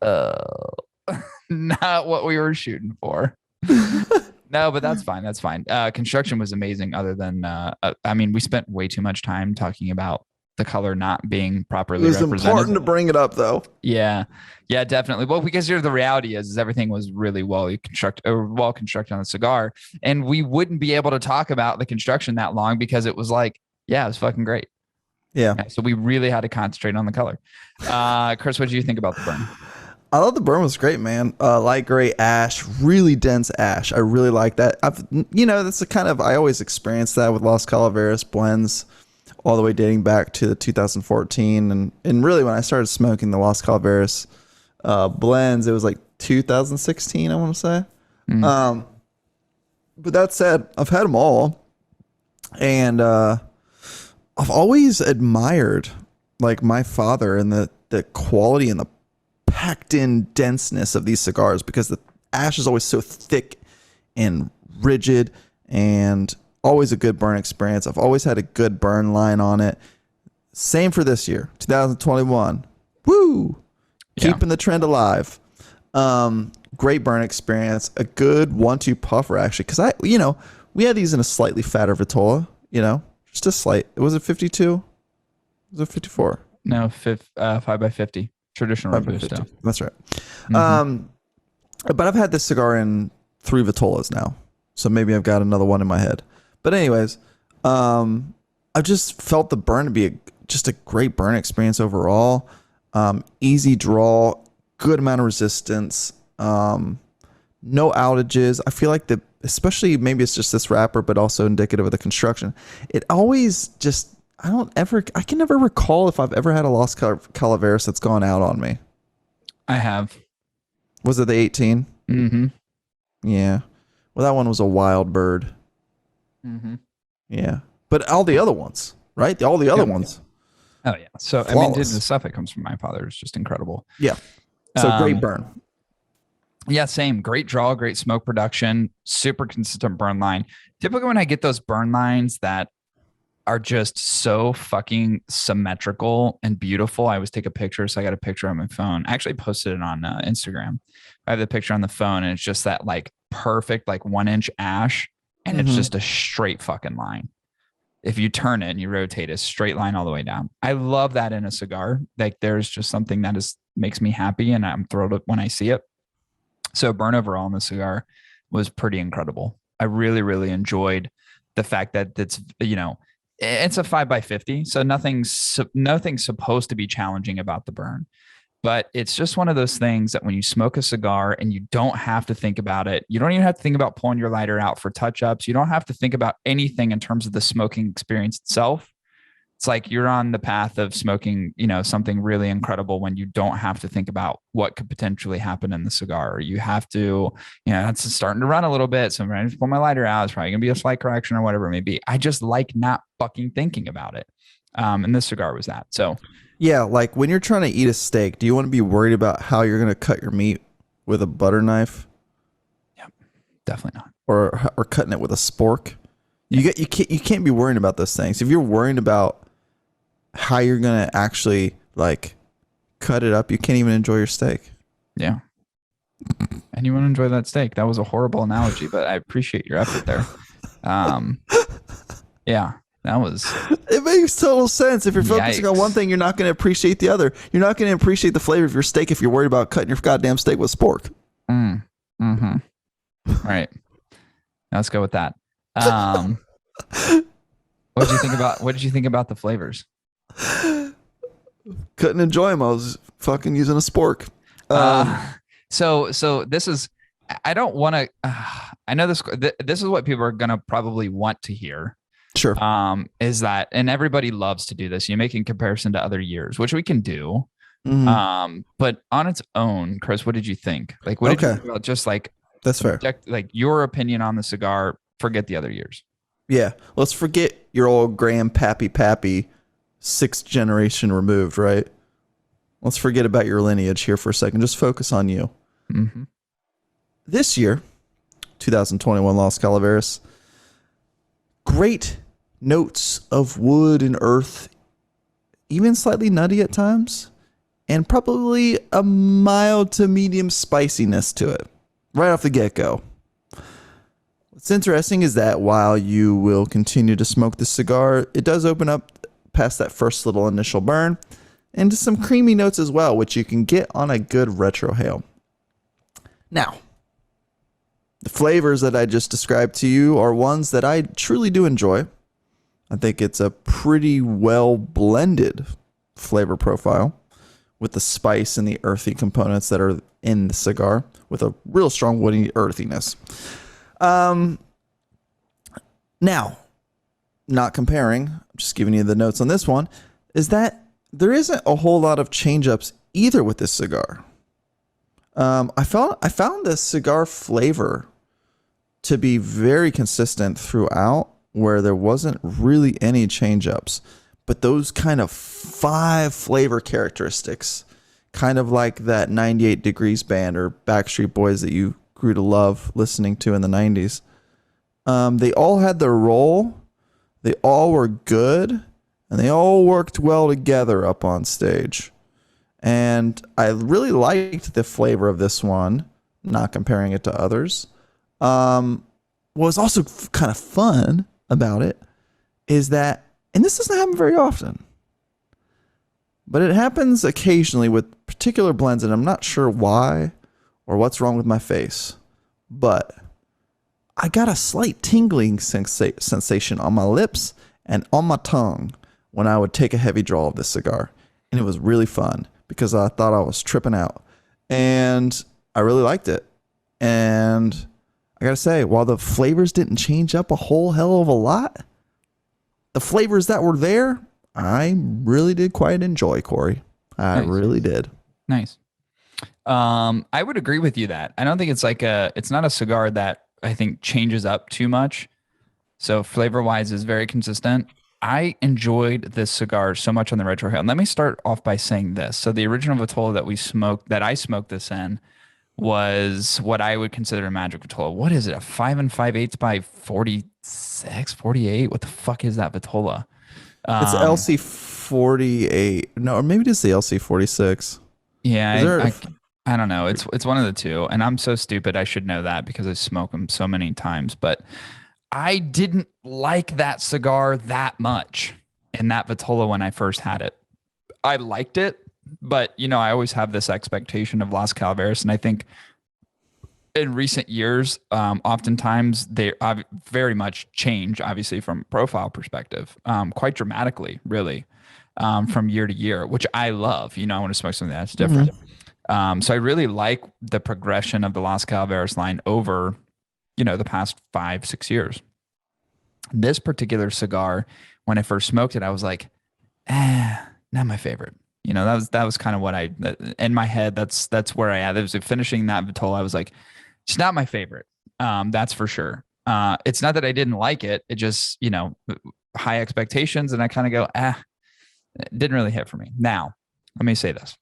Speaker 2: not what we were shooting for. No, but that's fine. That's fine. Construction was amazing, other than, I mean, we spent way too much time talking about the color not being properly represented. It was important
Speaker 1: to bring it up, though.
Speaker 2: Yeah, definitely. Well, because here the reality is everything was really well constructed on the cigar, and we wouldn't be able to talk about the construction that long because it was like, yeah, it was fucking great.
Speaker 1: Yeah.
Speaker 2: So we really had to concentrate on the color. Chris, what did you think about the burn?
Speaker 1: I thought the burn was great, man. Light gray ash, really dense ash. I really like that. That's the kind of, I always experience that with Las Calaveras blends, all the way dating back to the 2014. And really when I started smoking the Las Calaveras blends, it was like 2016, I want to say. Mm. But that said, I've had them all. And I've always admired like my father and the quality and the packed in denseness of these cigars, because the ash is always so thick and rigid and always a good burn experience. I've always had a good burn line on it. Same for this year, 2021. Woo! Yeah. Keeping the trend alive. Great burn experience. A good 1-2 puffer, actually. Because we had these in a slightly fatter Vitola, just a slight. Was it 52? Was it 54?
Speaker 2: No, 5x50. Traditional Robusto.
Speaker 1: That's right. Mm-hmm. But I've had this cigar in 3 Vitolas now. So maybe I've got another one in my head. But anyways, I've just felt the burn to be just a great burn experience overall. Easy draw, good amount of resistance, no outages. I feel like especially maybe it's just this wrapper, but also indicative of the construction. It always just, I can never recall if I've ever had a Las Calaveras that's gone out on me.
Speaker 2: I have.
Speaker 1: Was it the 18?
Speaker 2: Mm-hmm.
Speaker 1: Yeah. Well, that one was a wild bird.
Speaker 2: Mm-hmm.
Speaker 1: Yeah, but all the other ones, right? All the other ones.
Speaker 2: Oh yeah. So flawless. I mean, the stuff that comes from my father is just incredible.
Speaker 1: Yeah. So great burn.
Speaker 2: Yeah, same. Great draw, great smoke production, super consistent burn line. Typically, when I get those burn lines that are just so fucking symmetrical and beautiful, I always take a picture. So I got a picture on my phone. I actually posted it on Instagram. I have the picture on the phone, and it's just that like perfect like 1-inch ash. And it's just a straight fucking line. If you turn it and you rotate it, straight line all the way down. I love that in a cigar. Like there's just something that makes me happy, and I'm thrilled when I see it. So burn overall in the cigar was pretty incredible. I really, really enjoyed the fact that it's a 5x50. So nothing's supposed to be challenging about the burn. But it's just one of those things that when you smoke a cigar and you don't have to think about it, you don't even have to think about pulling your lighter out for touch-ups. You don't have to think about anything in terms of the smoking experience itself. It's like you're on the path of smoking, something really incredible when you don't have to think about what could potentially happen in the cigar. Or you have to, it's starting to run a little bit. So I'm ready to pull my lighter out. It's probably going to be a slight correction or whatever it may be. I just like not fucking thinking about it. And this cigar was that. So
Speaker 1: yeah, like when you're trying to eat a steak, do you want to be worried about how you're going to cut your meat with a butter knife?
Speaker 2: Yeah, definitely not.
Speaker 1: Or cutting it with a spork. You can't be worrying about those things. If you're worrying about how you're going to actually like cut it up, you can't even enjoy your steak.
Speaker 2: Yeah. And you want to enjoy that steak. That was a horrible analogy, but I appreciate your effort there. Yeah. It
Speaker 1: makes total sense. If you're focusing on one thing, you're not going to appreciate the other. You're not going to appreciate the flavor of your steak if you're worried about cutting your goddamn steak with spork.
Speaker 2: Mm-hmm. All right. Now let's go with that. What did you think about the flavors?
Speaker 1: Couldn't enjoy them. I was fucking using a spork.
Speaker 2: So this is, I don't want to, I know this is what people are going to probably want to hear.
Speaker 1: Sure.
Speaker 2: Is that, and everybody loves to do this. You make in comparison to other years, which we can do. But on its own, Chris, what did you think? Like, what did you think about just like
Speaker 1: that's fair.
Speaker 2: Like your opinion on the cigar? Forget the other years.
Speaker 1: Yeah, let's forget your old grandpappy, 6th generation removed, right? Let's forget about your lineage here for a second. Just focus on you.
Speaker 2: Mm-hmm.
Speaker 1: This year, 2021 Las Calaveras, great notes of wood and earth, even slightly nutty at times, and probably a mild to medium spiciness to it right off the get-go. What's interesting is that while you will continue to smoke the cigar, it does open up past that first little initial burn into some creamy notes as well, which you can get on a good retrohale. Now, the flavors that I just described to you are ones that I truly do enjoy. I think it's a pretty well blended flavor profile with the spice and the earthy components that are in the cigar with a real strong woody earthiness. Now, not comparing, I'm just giving you the notes on this one, is that there isn't a whole lot of change-ups either with this cigar. I found the cigar flavor to be very consistent throughout, where there wasn't really any change-ups, but those kind of 5 flavor characteristics, kind of like that 98 Degrees band or Backstreet Boys that you grew to love listening to in the 90s. They all had their role, they all were good, and they all worked well together up on stage. And I really liked the flavor of this one, not comparing it to others. What was also kind of fun about it is that, and this doesn't happen very often, but it happens occasionally with particular blends, and I'm not sure why or what's wrong with my face, but I got a slight tingling sensation on my lips and on my tongue when I would take a heavy draw of this cigar. And it was really fun because I thought I was tripping out. And I really liked it. And I got to say, while the flavors didn't change up a whole hell of a lot, the flavors that were there, I really did quite enjoy, Cory. I really did.
Speaker 2: Nice. I would agree with you that I don't think it's like it's not a cigar that I think changes up too much. So flavor wise is very consistent. I enjoyed this cigar so much on the retrohale. And let me start off by saying this. So the original Vitola that I smoked this in was what I would consider a magic Vitola. What is it? A 5 5/8 by 46, 48? What the fuck is that Vitola?
Speaker 1: It's LC 48. No, or maybe just the LC 46.
Speaker 2: Yeah, I don't know. It's one of the two, and I'm so stupid. I should know that because I smoke them so many times. But I didn't like that cigar that much in that Vitola when I first had it. I liked it, but I always have this expectation of Las Calaveras, and I think in recent years, oftentimes they very much change, obviously from profile perspective, quite dramatically, really, from year to year, which I love. I want to smoke something that's different. So I really like the progression of the Las Calaveras line over, the past 5-6 years. This particular cigar, when I first smoked it, I was like, not my favorite. That was kind of what in my head, that's where I had. It was finishing that Vitola. I was like, it's not my favorite. That's for sure. It's not that I didn't like it. It just, high expectations. And I kind of go, it didn't really hit for me. Now, let me say this.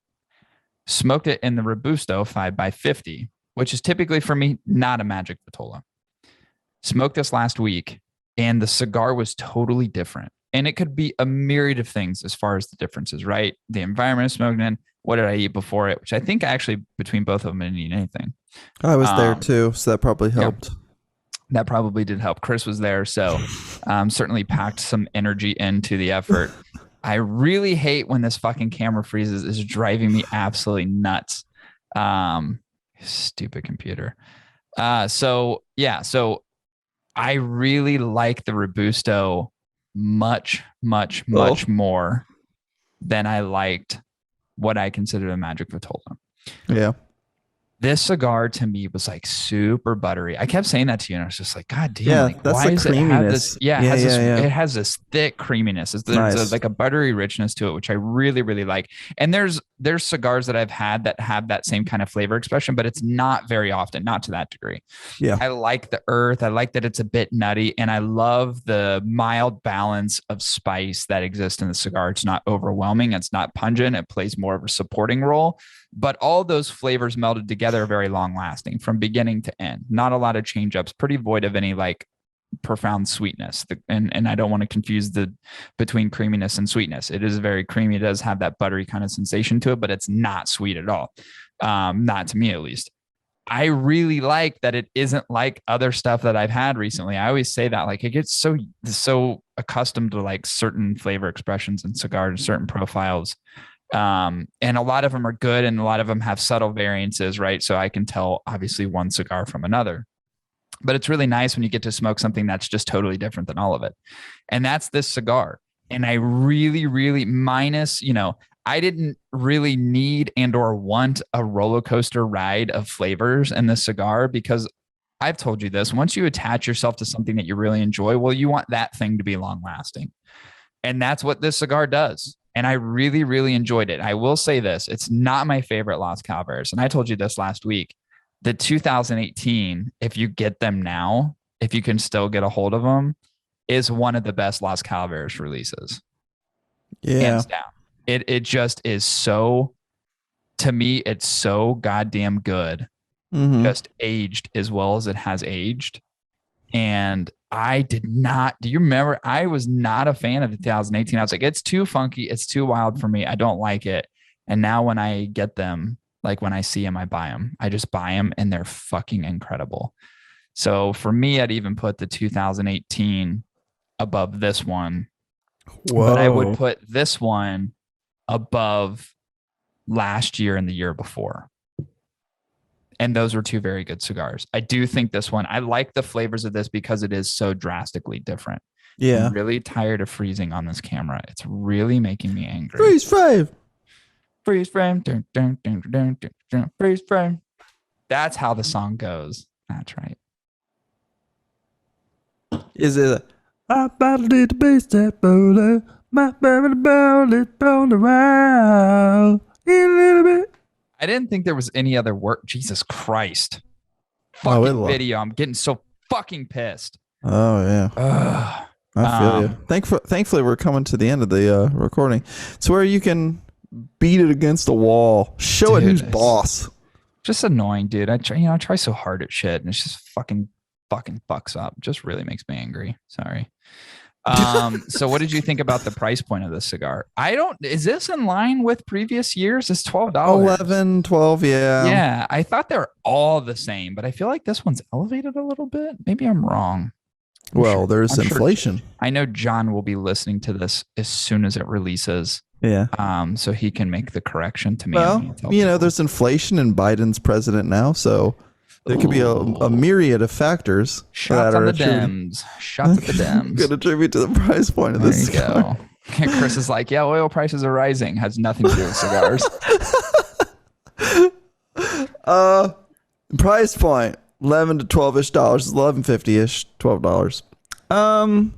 Speaker 2: Smoked it in the Robusto 5x50, which is typically for me, not a magic Vitola. Smoked this last week and the cigar was totally different. And it could be a myriad of things as far as the differences, right? The environment of smoking in, what did I eat before it? Which I think actually between both of them, I didn't eat anything.
Speaker 1: I was there too, so that probably helped.
Speaker 2: Yeah, that probably did help. Chris was there, so certainly packed some energy into the effort. I really hate when this fucking camera freezes. It's driving me absolutely nuts. Stupid computer. So I really like the Robusto much more than I liked what I considered a magic Vitola.
Speaker 1: Yeah.
Speaker 2: This cigar to me was like super buttery. I kept saying that to you, and I was just like, God damn,
Speaker 1: Yeah,
Speaker 2: like
Speaker 1: that's
Speaker 2: why
Speaker 1: the
Speaker 2: does it have this?
Speaker 1: creaminess.
Speaker 2: Yeah, it
Speaker 1: Yeah,
Speaker 2: has this.
Speaker 1: yeah, yeah.
Speaker 2: It has this thick creaminess. There's
Speaker 1: Nice.
Speaker 2: like a buttery richness to it, which I really, really like. And there's cigars that I've had that have that same kind of flavor expression, but it's not very often, not to that degree.
Speaker 1: Yeah.
Speaker 2: I like the earth. I like that it's a bit nutty, and I love the mild balance of spice that exists in the cigar. It's not overwhelming. It's not pungent. It plays more of a supporting role. But all those flavors melded together are very long lasting from beginning to end. Not a lot of change ups, pretty void of any like profound sweetness. And I don't want to confuse the between creaminess and sweetness. It is very creamy. It does have that buttery kind of sensation to it, but it's not sweet at all. Not to me, at least. I really like that it isn't like other stuff that I've had recently. I always say that like it gets so accustomed to like certain flavor expressions in cigars, certain profiles. And a lot of them are good and a lot of them have subtle variances, right? So I can tell obviously one cigar from another, but it's really nice when you get to smoke something that's just totally different than all of it. And that's this cigar. And I really, really minus, I didn't really need and or want a roller coaster ride of flavors in this cigar because I've told you this, once you attach yourself to something that you really enjoy, well, you want that thing to be long lasting. And that's what this cigar does. And I really, really enjoyed it. I will say this, it's not my favorite Las Calaveras. And I told you this last week, the 2018, if you get them now, if you can still get a hold of them, is one of the best Las Calaveras releases.
Speaker 1: Yeah.
Speaker 2: Hands down. It just is so, to me, it's so goddamn good.
Speaker 1: Mm-hmm.
Speaker 2: Just aged as well as it has aged. And I did not, do you remember? I was not a fan of the 2018. I was like, it's too funky. It's too wild for me. I don't like it. And now when I get them, like when I see them, I buy them. I just buy them and they're fucking incredible. So for me, I'd even put the 2018 above this one. Whoa. But I would put this one above last year and the year before. And those were two very good cigars. I do think this one, I like the flavors of this because it is so drastically different. Yeah. I'm really tired of freezing on this camera. It's really making me angry.
Speaker 1: Freeze frame.
Speaker 2: Freeze frame. Dun, dun, dun, dun, dun, dun, freeze frame. That's how the song goes. That's right.
Speaker 1: Is it I battled the bass that bowler, my baby bowler it blown around a little bit.
Speaker 2: I didn't think there was any other work. Jesus Christ. Fucking video. I'm getting so fucking pissed.
Speaker 1: Oh, yeah. I feel you. Thankfully, we're coming to the end of the recording. It's where you can beat it against the wall. Show it who's boss.
Speaker 2: Just annoying, dude. I try so hard at shit, and it's just fucking fucks up. Just really makes me angry. Sorry. So what did you think about the price point of this cigar? Is this in line with previous years? It's $12.
Speaker 1: 11, 12, yeah.
Speaker 2: Yeah, I thought they're all the same, but I feel like this one's elevated a little bit. Maybe I'm wrong.
Speaker 1: There's inflation.
Speaker 2: I know John will be listening to this as soon as it releases.
Speaker 1: Yeah.
Speaker 2: So he can make the correction to me.
Speaker 1: Well, there's inflation and Biden's president now, so there could be a myriad of factors.
Speaker 2: Shots on the Dems. Shots at the Dems.
Speaker 1: Good attribute to the price point of this cigar.
Speaker 2: There you go. Chris is like, yeah, oil prices are rising. Has nothing to do with cigars.
Speaker 1: Price point $11 to $12-ish, $11.50-ish, $12.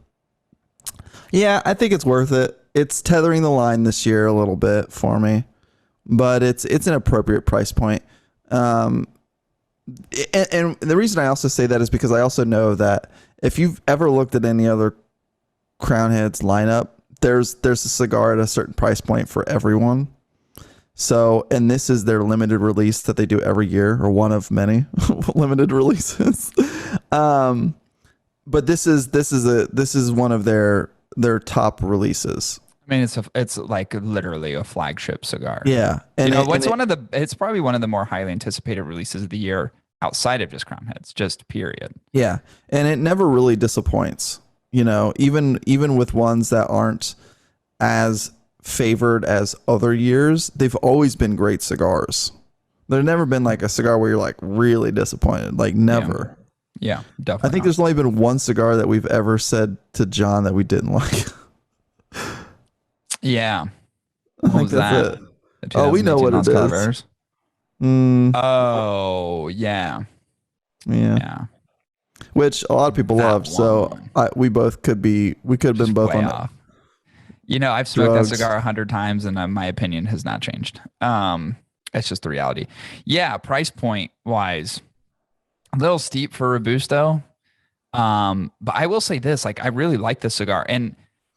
Speaker 1: Yeah, I think it's worth it. It's tethering the line this year a little bit for me, but it's an appropriate price point. And the reason I also say that is because I also know that if you've ever looked at any other Crown Heads lineup, there's a cigar at a certain price point for everyone. So, and this is their limited release that they do every year, or one of many limited releases. But this is one of their top releases.
Speaker 2: I mean, it's like literally a flagship cigar.
Speaker 1: Yeah,
Speaker 2: and it's probably one of the more highly anticipated releases of the year outside of just Crown Heads, just period.
Speaker 1: Yeah, and it never really disappoints. Even with ones that aren't as favored as other years, they've always been great cigars. There's never been like a cigar where you're like really disappointed. Like never.
Speaker 2: Yeah, definitely.
Speaker 1: I think there's only been one cigar that we've ever said to John that we didn't like.
Speaker 2: Yeah. What was that?
Speaker 1: Oh, we know what it is. Mm,
Speaker 2: Oh, yeah.
Speaker 1: yeah.
Speaker 2: Yeah.
Speaker 1: Which a lot of people
Speaker 2: That
Speaker 1: love. So
Speaker 2: one.
Speaker 1: we could have been
Speaker 2: Just
Speaker 1: both
Speaker 2: way
Speaker 1: on the
Speaker 2: off. I've smoked that
Speaker 1: drugs.
Speaker 2: cigar 100 times and my opinion has not changed. It's just the reality. Yeah, price point wise, a little steep for Robusto. But I will say this, like I really like this cigar. And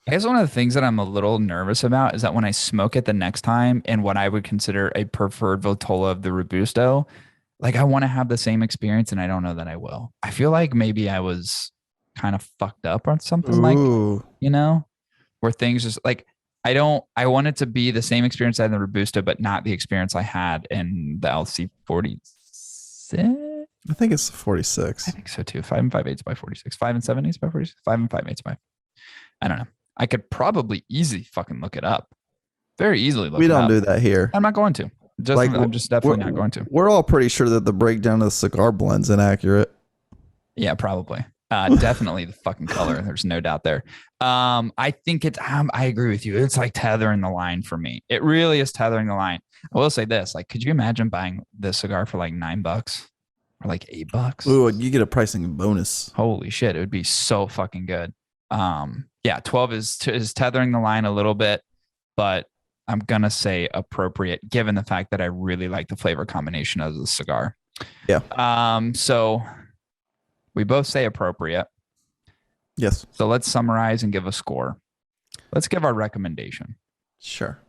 Speaker 2: I guess one of the things that I'm a little nervous about is that when I smoke it the next time and what I would consider a preferred Vitola of the Robusto, like I want to have the same experience and I don't know that I will. I feel like maybe I was kind of fucked up on something like,
Speaker 1: Ooh.
Speaker 2: where things just like I want it to be the same experience I had in the Robusto, but not the experience I had in the LC 46.
Speaker 1: I think it's
Speaker 2: I
Speaker 1: 46.
Speaker 2: think so too. 5 and 5/8 by 46. 5 and 7/8 by 46. 5 and 5/8 by. I don't know. I could probably easily fucking look it up. Very easily look
Speaker 1: We
Speaker 2: it
Speaker 1: don't
Speaker 2: up.
Speaker 1: do that here.
Speaker 2: I'm not going to. I'm just definitely not going to.
Speaker 1: We're all pretty sure that the breakdown of the cigar blend's inaccurate.
Speaker 2: Yeah, probably. Definitely the fucking color. There's no doubt there. I think it's. I agree with you. It's like tethering the line for me. It really is tethering the line. I will say this: like, could you imagine buying this cigar for like $9 or like $8?
Speaker 1: Ooh, you get a pricing bonus.
Speaker 2: Holy shit! It would be so fucking good. Yeah, 12 is tethering the line a little bit, but I'm gonna say appropriate given the fact that I really like the flavor combination of the cigar.
Speaker 1: Yeah.
Speaker 2: So we both say appropriate.
Speaker 1: Yes.
Speaker 2: So let's summarize and give a score. Let's give our recommendation.
Speaker 1: Sure.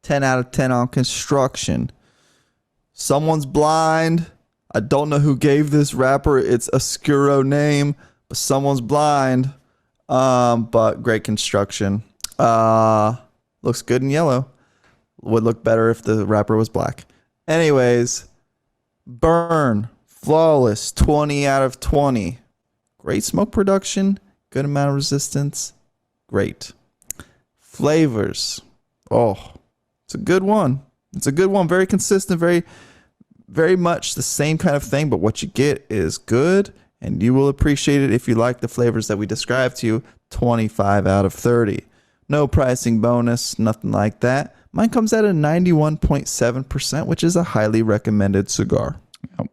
Speaker 1: 10 out of 10 on construction. Someone's blind. I don't know who gave this wrapper its Oscuro name, but someone's blind. But great construction. Looks good in yellow. Would look better if the wrapper was black. Anyways, burn. Flawless. 20 out of 20. Great smoke production. Good amount of resistance. Great. Flavors. Oh, it's a good one. It's a good one. Very consistent. Very much the same kind of thing, but what you get is good, and you will appreciate it if you like the flavors that we described to you. 25 out of 30. No pricing bonus, nothing like that. Mine comes at a 91.7%, which is a highly recommended cigar.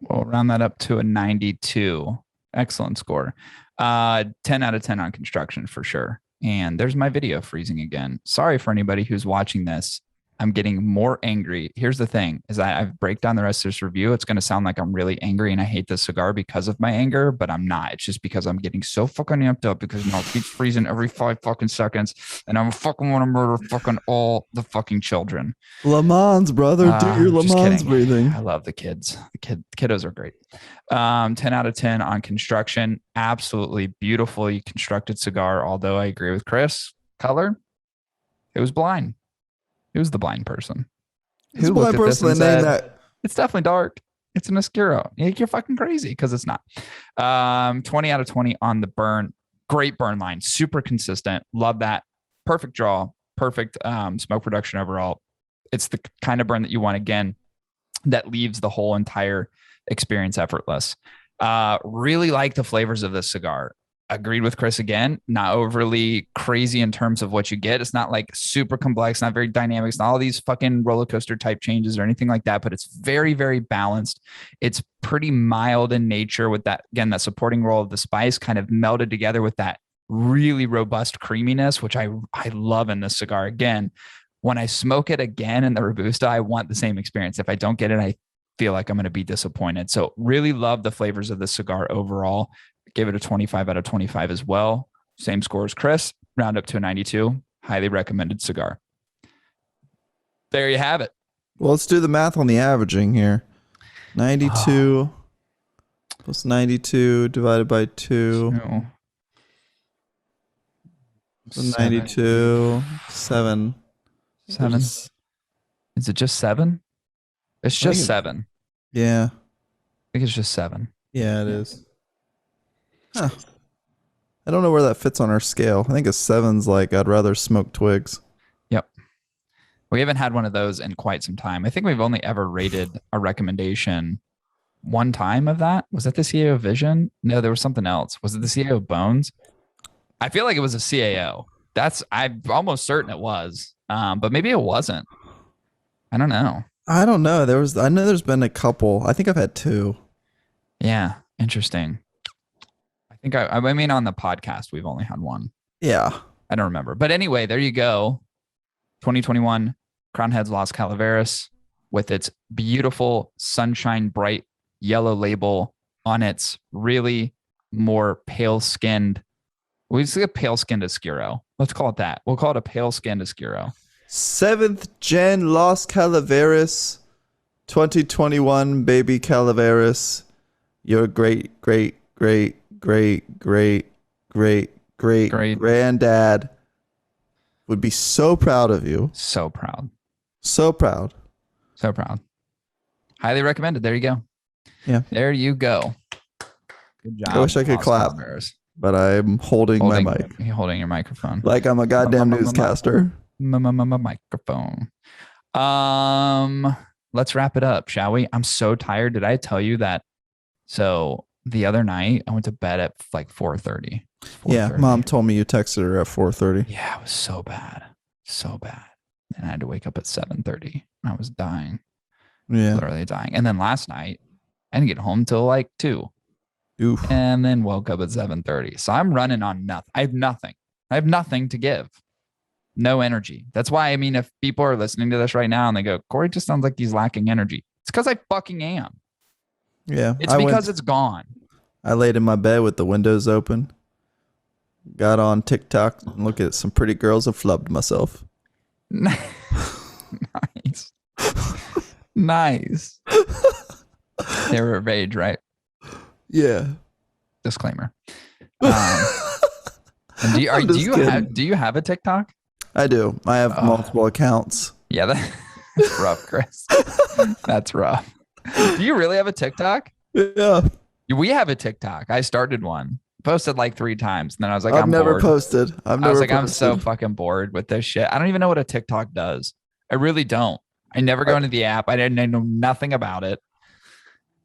Speaker 2: We'll round that up to a 92. Excellent score. 10 out of 10 on construction for sure. And there's my video freezing again. Sorry for anybody who's watching this. I'm getting more angry. Here's the thing is I break down the rest of this review. It's going to sound like I'm really angry and I hate this cigar because of my anger, but I'm not. It's just because I'm getting so fucking amped up because it keeps freezing every 5 fucking seconds and I'm fucking want to murder fucking all the fucking children.
Speaker 1: Le Mans, brother. Do your Le Mans breathing.
Speaker 2: I love the kids. The kiddos are great. 10 out of 10 on construction. Absolutely beautifully constructed cigar. Although I agree with Chris, color, it was blind. It was the blind person.
Speaker 1: Who looked at this and said,
Speaker 2: it's definitely dark. It's an Oscuro. You're fucking crazy because it's not. 20 out of 20 on the burn. Great burn line. Super consistent. Love that. Perfect draw. Perfect smoke production overall. It's the kind of burn that you want again that leaves the whole entire experience effortless. Really like the flavors of this cigar. Agreed with Chris again, not overly crazy in terms of what you get. It's not like super complex, not very dynamic. It's not all these fucking roller coaster type changes or anything like that, but it's very, very balanced. It's pretty mild in nature with that, again, that supporting role of the spice kind of melded together with that really robust creaminess, which I love in this cigar. Again, when I smoke it again in the Robusto, I want the same experience. If I don't get it, I feel like I'm going to be disappointed. So really love the flavors of the cigar overall. Give it a 25 out of 25 as well. Same score as Chris. Round up to a 92. Highly recommended cigar. There you have it.
Speaker 1: Well, let's do the math on the averaging here. 92 plus 92 divided by 2. So 92. 7.
Speaker 2: 7. Is it just 7? It's just 7.
Speaker 1: Yeah.
Speaker 2: I think it's just 7.
Speaker 1: Yeah, it is. Huh. I don't know where that fits on our scale. I think a 7's like I'd rather smoke twigs.
Speaker 2: Yep. We haven't had one of those in quite some time. I think we've only ever rated a recommendation one time of that. Was that the CAO Vision? No, there was something else. Was it the CAO Bones? I feel like it was a CAO. I'm almost certain it was. But maybe it wasn't. I don't know.
Speaker 1: I don't know. I know there's been a couple. I think I've had two.
Speaker 2: Yeah, interesting. I think I mean on the podcast we've only had one.
Speaker 1: Yeah.
Speaker 2: I don't remember. But anyway, there you go. 2021 Crown Heads Las Calaveras with its beautiful sunshine bright yellow label on its really more pale skinned. We see a pale skinned Oscuro. Let's call it that. We'll call it a pale skinned Oscuro.
Speaker 1: 7th gen Las Calaveras 2021 baby Calaveras. Your great granddad would be so proud of you.
Speaker 2: So proud.
Speaker 1: So proud.
Speaker 2: So proud. Highly recommended. There you go.
Speaker 1: Yeah.
Speaker 2: There you go. Good job.
Speaker 1: I wish I could clap, but I'm holding my mic.
Speaker 2: You're holding your microphone.
Speaker 1: Like I'm a goddamn newscaster.
Speaker 2: Microphone. Let's wrap it up, shall we? I'm so tired. Did I tell you that? So the other night I went to bed at like 4:30.
Speaker 1: Yeah, Mom told me you texted her at 4:30.
Speaker 2: Yeah, it was so bad. So bad. And I had to wake up at 7:30. I was dying.
Speaker 1: Yeah.
Speaker 2: Literally dying. And then last night, I didn't get home till like 2.
Speaker 1: Oof.
Speaker 2: And then woke up at 7:30. So I'm running on nothing. I have nothing. I have nothing to give. No energy. That's why, I mean, if people are listening to this right now and they go, Cory just sounds like he's lacking energy. It's because I fucking am.
Speaker 1: Yeah.
Speaker 2: It's because it's gone.
Speaker 1: I laid in my bed with the windows open. Got on TikTok and looked at some pretty girls and flubbed myself.
Speaker 2: Nice. Nice. They were of age, right?
Speaker 1: Yeah.
Speaker 2: Disclaimer. Do you have a TikTok?
Speaker 1: I do. I have multiple accounts.
Speaker 2: Yeah, that's rough, Chris. That's rough. Do you really have a TikTok?
Speaker 1: Yeah.
Speaker 2: We have a TikTok. I started one. Posted like 3 times. And then I was like,
Speaker 1: I've never
Speaker 2: bored.
Speaker 1: Posted. I was like,
Speaker 2: I'm so fucking bored with this shit. I don't even know what a TikTok does. I really don't. I never go into the app. I know nothing about it.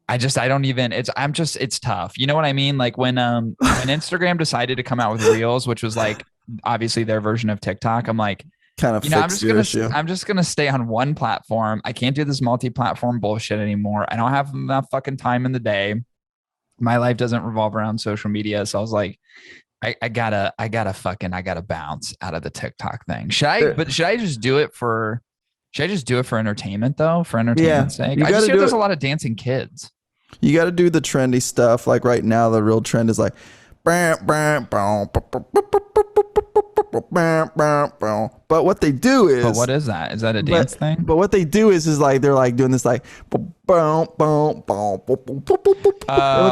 Speaker 2: I don't even, it's tough. You know what I mean? Like when Instagram decided to come out with Reels, which was like obviously their version of TikTok, I'm like,
Speaker 1: kind of,
Speaker 2: I'm just gonna stay on one platform. I can't do this multi-platform bullshit anymore. I don't have enough fucking time in the day. My life doesn't revolve around social media. So I was like, I gotta bounce out of the TikTok thing. Should I just do it for entertainment though? For entertainment's sake? I just hear there's a lot of dancing kids.
Speaker 1: You got to do the trendy stuff. Like right now, the real trend is like, but what they do is,
Speaker 2: but what is that? Is that a dance thing?
Speaker 1: But what they do is like they're like doing this like, it looks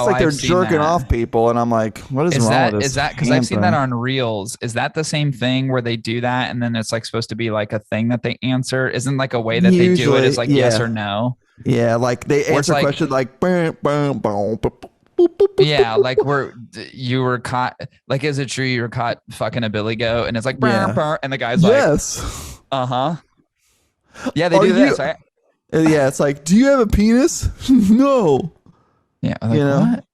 Speaker 1: like they're jerking off people, and I'm like, what is wrong with this?
Speaker 2: Is that because I've seen that on Reels? Is that the same thing where they do that and then it's like supposed to be like a thing that they answer? Isn't like a way that they do it is like yes or no?
Speaker 1: Yeah, like they answer questions like,
Speaker 2: yeah, like you were caught. Like, is it true you were caught fucking a billy goat? And it's like, and the guy's like,
Speaker 1: yes,
Speaker 2: yeah, they do this. Right?
Speaker 1: Yeah, it's like, do you have a penis? No.
Speaker 2: Yeah, like, what?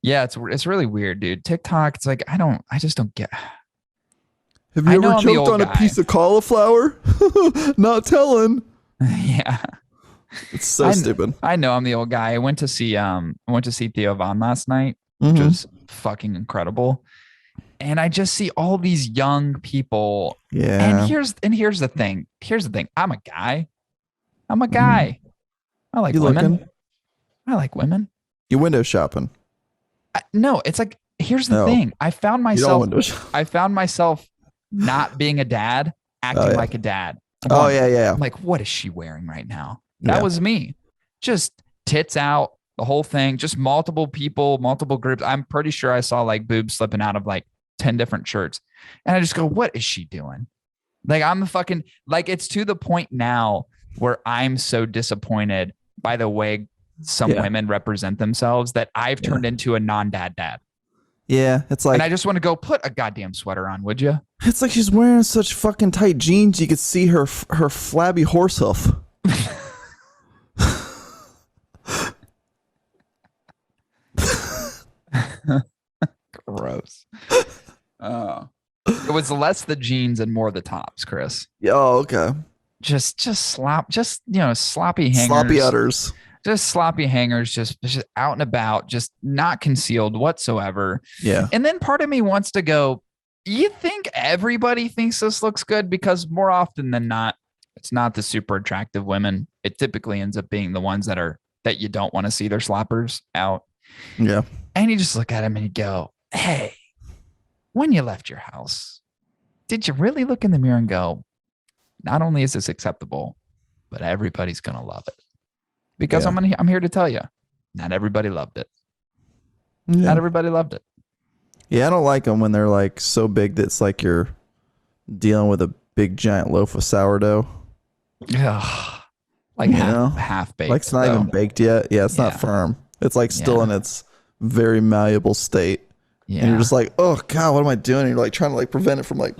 Speaker 2: Yeah, it's really weird, dude. TikTok, it's like I just don't get.
Speaker 1: Have you ever choked on a piece of cauliflower? Not telling.
Speaker 2: Yeah.
Speaker 1: It's so stupid.
Speaker 2: I know I'm the old guy. I went to see Theo Von last night, which was fucking incredible. And I just see all these young people.
Speaker 1: Yeah.
Speaker 2: And here's the thing. I'm a guy. I like women. I like women.
Speaker 1: You window shopping.
Speaker 2: No, it's like, here's the thing. I found myself not being a dad, acting like a dad.
Speaker 1: I'm
Speaker 2: like, what is she wearing right now? That was me. Just tits out, the whole thing, just multiple people, multiple groups. I'm pretty sure I saw like boobs slipping out of like 10 different shirts. And I just go, what is she doing? Like, it's to the point now where I'm so disappointed by the way some women represent themselves that I've turned into a non-dad.
Speaker 1: Yeah, it's like,
Speaker 2: and I just want to go put a goddamn sweater on, would you?
Speaker 1: It's like she's wearing such fucking tight jeans you could see her flabby horse hoof.
Speaker 2: Gross. It was less the jeans and more the tops, Chris.
Speaker 1: Oh, okay.
Speaker 2: sloppy hangers,
Speaker 1: Sloppy udders.
Speaker 2: just sloppy hangers, just out and about, just not concealed whatsoever.
Speaker 1: Yeah.
Speaker 2: And then part of me wants to go, you think everybody thinks this looks good? Because more often than not, it's not the super attractive women. It typically ends up being the ones that you don't want to see their sloppers out.
Speaker 1: Yeah.
Speaker 2: And you just look at him and you go, hey, when you left your house, did you really look in the mirror and go, not only is this acceptable, but everybody's going to love it? Because
Speaker 1: Yeah.
Speaker 2: I'm here to tell you, not everybody loved it.
Speaker 1: Yeah.
Speaker 2: Not everybody loved it.
Speaker 1: Yeah, I don't like them when they're like so big that it's like you're dealing with a big giant loaf of sourdough.
Speaker 2: Ugh. Like half baked.
Speaker 1: Like it's not even baked yet. Yeah, it's not firm. It's like still in its very malleable state. Yeah. And you're just like, oh God, what am I doing? And you're like trying to like prevent it from like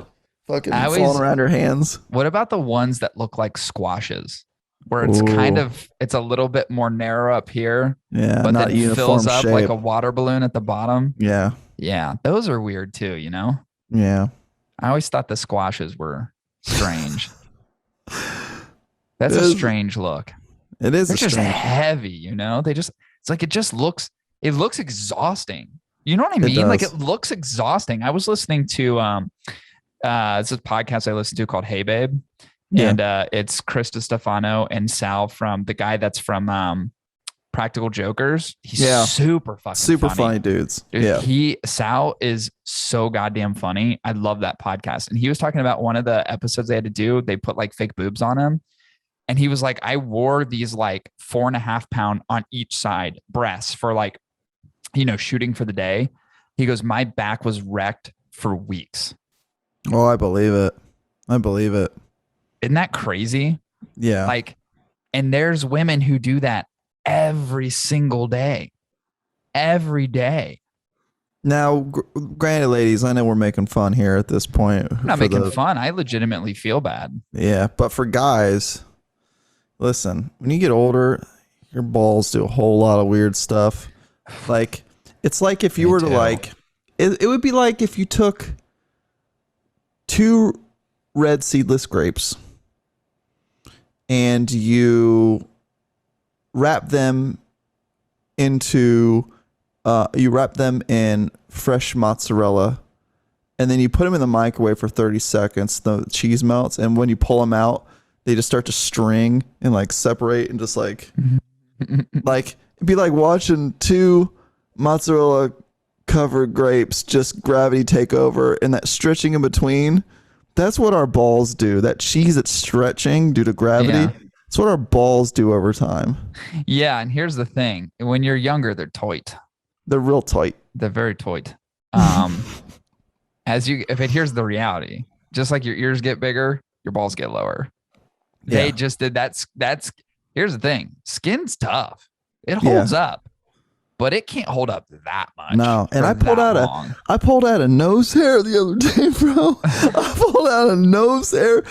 Speaker 1: fucking falling around your hands.
Speaker 2: What about the ones that look like squashes? Where it's it's a little bit more narrow up here.
Speaker 1: Yeah.
Speaker 2: But
Speaker 1: not
Speaker 2: then fills up like a water balloon at the bottom.
Speaker 1: Yeah.
Speaker 2: Yeah. Those are weird too, you know?
Speaker 1: Yeah.
Speaker 2: I always thought the squashes were strange. That's a strange look.
Speaker 1: It is.
Speaker 2: They're just heavy, you know? It looks exhausting. You know what I mean? Like it looks exhausting. I was listening to it's a podcast I listened to called Hey Babe. Yeah. And it's Chris DeStefano and Sal from the guy that's from Practical Jokers. He's super funny
Speaker 1: dudes.
Speaker 2: Dude, Sal is so goddamn funny. I love that podcast. And he was talking about one of the episodes they had to do. They put like fake boobs on him. And he was like, I wore these like 4.5 pound on each side breasts for like, shooting for the day. He goes, my back was wrecked for weeks.
Speaker 1: Oh, I believe it.
Speaker 2: Isn't that crazy?
Speaker 1: Yeah.
Speaker 2: Like, and there's women who do that every single day. Every day.
Speaker 1: Now, granted, ladies, I know we're making fun here at this point.
Speaker 2: I'm not making fun. I legitimately feel bad.
Speaker 1: Yeah. But for guys, listen, when you get older, your balls do a whole lot of weird stuff. Like, it's like if you were to like, it would be like if you took 2 red seedless grapes and you wrap them in fresh mozzarella, and then you put them in the microwave for 30 seconds. The cheese melts, and when you pull them out, they just start to string and like separate and just like like it'd be like watching 2 mozzarella covered grapes just gravity take over, and that stretching in between. That's what our balls do. That cheese that's stretching due to gravity. Yeah. That's what our balls do over time.
Speaker 2: Yeah, and here's the thing: when you're younger, they're tight.
Speaker 1: They're real tight.
Speaker 2: They're very tight. Here's the reality: just like your ears get bigger, your balls get lower. They just did that's. Here's the thing: skin's tough. It holds up. But it can't hold up that much.
Speaker 1: No, and I pulled out a nose hair the other day, bro. I pulled out a nose hair.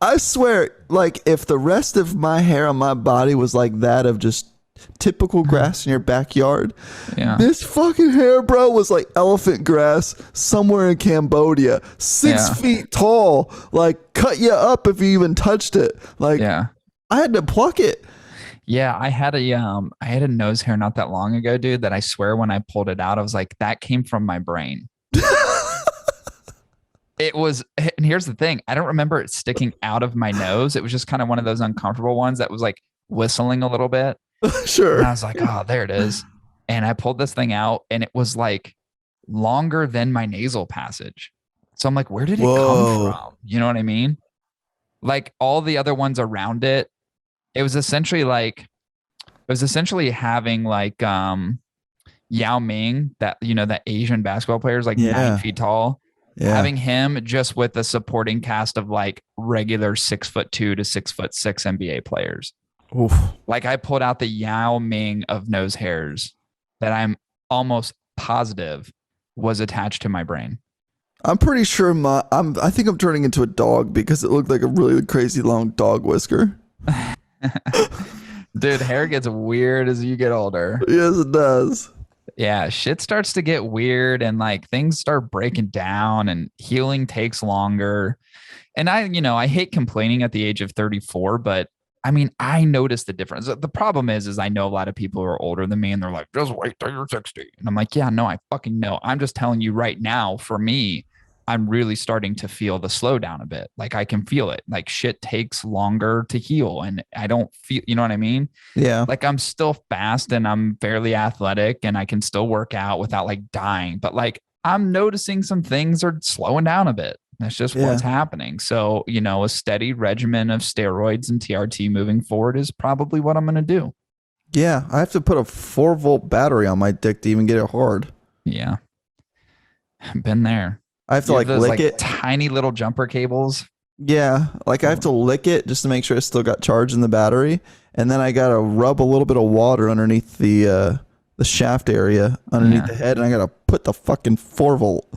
Speaker 1: I swear, like if the rest of my hair on my body was like that of just typical grass in your backyard, this fucking hair, bro, was like elephant grass somewhere in Cambodia, 6 feet tall, like cut you up if you even touched it. Like, I had to pluck it.
Speaker 2: Yeah, I had a nose hair not that long ago, dude, that I swear when I pulled it out, I was like, that came from my brain. It was, and here's the thing, I don't remember it sticking out of my nose. It was just kind of one of those uncomfortable ones that was like whistling a little bit.
Speaker 1: Sure.
Speaker 2: And I was like, oh, there it is. And I pulled this thing out and it was like longer than my nasal passage. So I'm like, where did it come from? You know what I mean? Like all the other ones around it, it was essentially having like Yao Ming, that that Asian basketball player is like 9 feet tall. Yeah. Having him just with a supporting cast of like regular 6'2" to 6'6" NBA players.
Speaker 1: Oof.
Speaker 2: Like I pulled out the Yao Ming of nose hairs that I'm almost positive was attached to my brain.
Speaker 1: I'm pretty sure I think I'm turning into a dog because it looked like a really crazy long dog whisker.
Speaker 2: Dude, hair gets weird as you get older.
Speaker 1: Yes, it does.
Speaker 2: Yeah, shit starts to get weird and like things start breaking down and healing takes longer. And I hate complaining at the age of 34, but I mean, I noticed the difference. The problem is I know a lot of people who are older than me and they're like, just wait till you're 60. And I'm like, yeah, no, I fucking know. I'm just telling you right now, for me, I'm really starting to feel the slowdown a bit. Like I can feel it. Like shit takes longer to heal. And I don't feel, you know what I mean?
Speaker 1: Yeah.
Speaker 2: Like I'm still fast and I'm fairly athletic and I can still work out without like dying. But like I'm noticing some things are slowing down a bit. That's just
Speaker 1: Yeah.
Speaker 2: what's happening. So, a steady regimen of steroids and TRT moving forward is probably what I'm going to do.
Speaker 1: Yeah. I have to put a 4-volt battery on my dick to even get it hard.
Speaker 2: Yeah. Been there.
Speaker 1: I have to
Speaker 2: You
Speaker 1: like
Speaker 2: those
Speaker 1: lick
Speaker 2: like
Speaker 1: it.
Speaker 2: tiny little jumper cables.
Speaker 1: Yeah. Like I have to lick it just to make sure it's still got charge in the battery. And then I got to rub a little bit of water underneath the shaft area underneath the head. And I got to put the fucking 4-volt.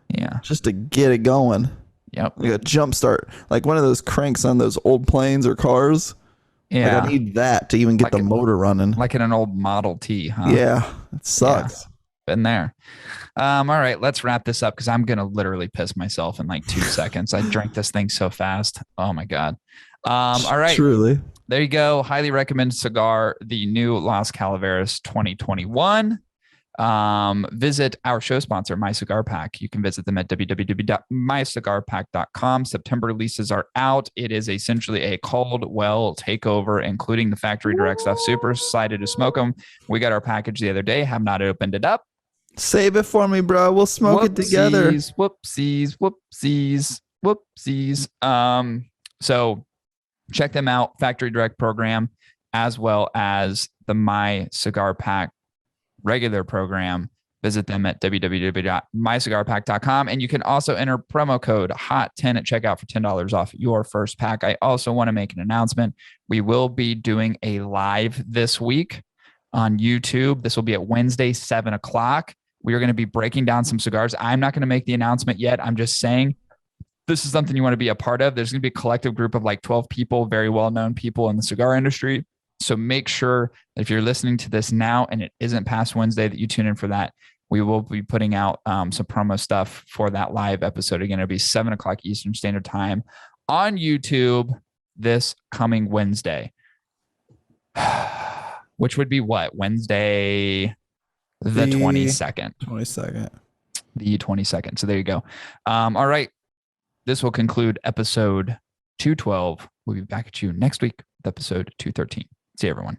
Speaker 2: Yeah.
Speaker 1: Just to get it going.
Speaker 2: Yep.
Speaker 1: Like a jump start. Like one of those cranks on those old planes or cars.
Speaker 2: Yeah.
Speaker 1: Like I need that to even get the motor running.
Speaker 2: Like in an old Model T, huh?
Speaker 1: Yeah. It sucks.
Speaker 2: Yeah. Been there. All right, let's wrap this up because I'm going to literally piss myself in like 2 seconds. I drank this thing so fast. Oh my God. All right.
Speaker 1: Truly.
Speaker 2: There you go. Highly recommend cigar, the new Las Calaveras 2021. Visit our show sponsor, My Cigar Pack. You can visit them at www.mycigarpack.com. September releases are out. It is essentially a Caldwell takeover, including the factory direct stuff. Super excited to smoke them. We got our package the other day. Have not opened it up.
Speaker 1: Save it for me, bro. We'll smoke it together.
Speaker 2: Whoopsies. So check them out, factory direct program, as well as the My Cigar Pack regular program. Visit them at www.mycigarpack.com. And you can also enter promo code HOT10 at checkout for $10 off your first pack. I also want to make an announcement. We will be doing a live this week on YouTube. This will be at Wednesday, 7 o'clock. We are going to be breaking down some cigars. I'm not going to make the announcement yet. I'm just saying this is something you want to be a part of. There's going to be a collective group of like 12 people, very well-known people in the cigar industry. So make sure that if you're listening to this now and it isn't past Wednesday that you tune in for that. We will be putting out some promo stuff for that live episode. Again, it'll be 7 o'clock Eastern Standard Time on YouTube this coming Wednesday, which would be what? Wednesday, the 22nd.
Speaker 1: 22nd.
Speaker 2: The 22nd. So there you go. All right. This will conclude episode 212. We'll be back at you next week with episode 213. See you, everyone.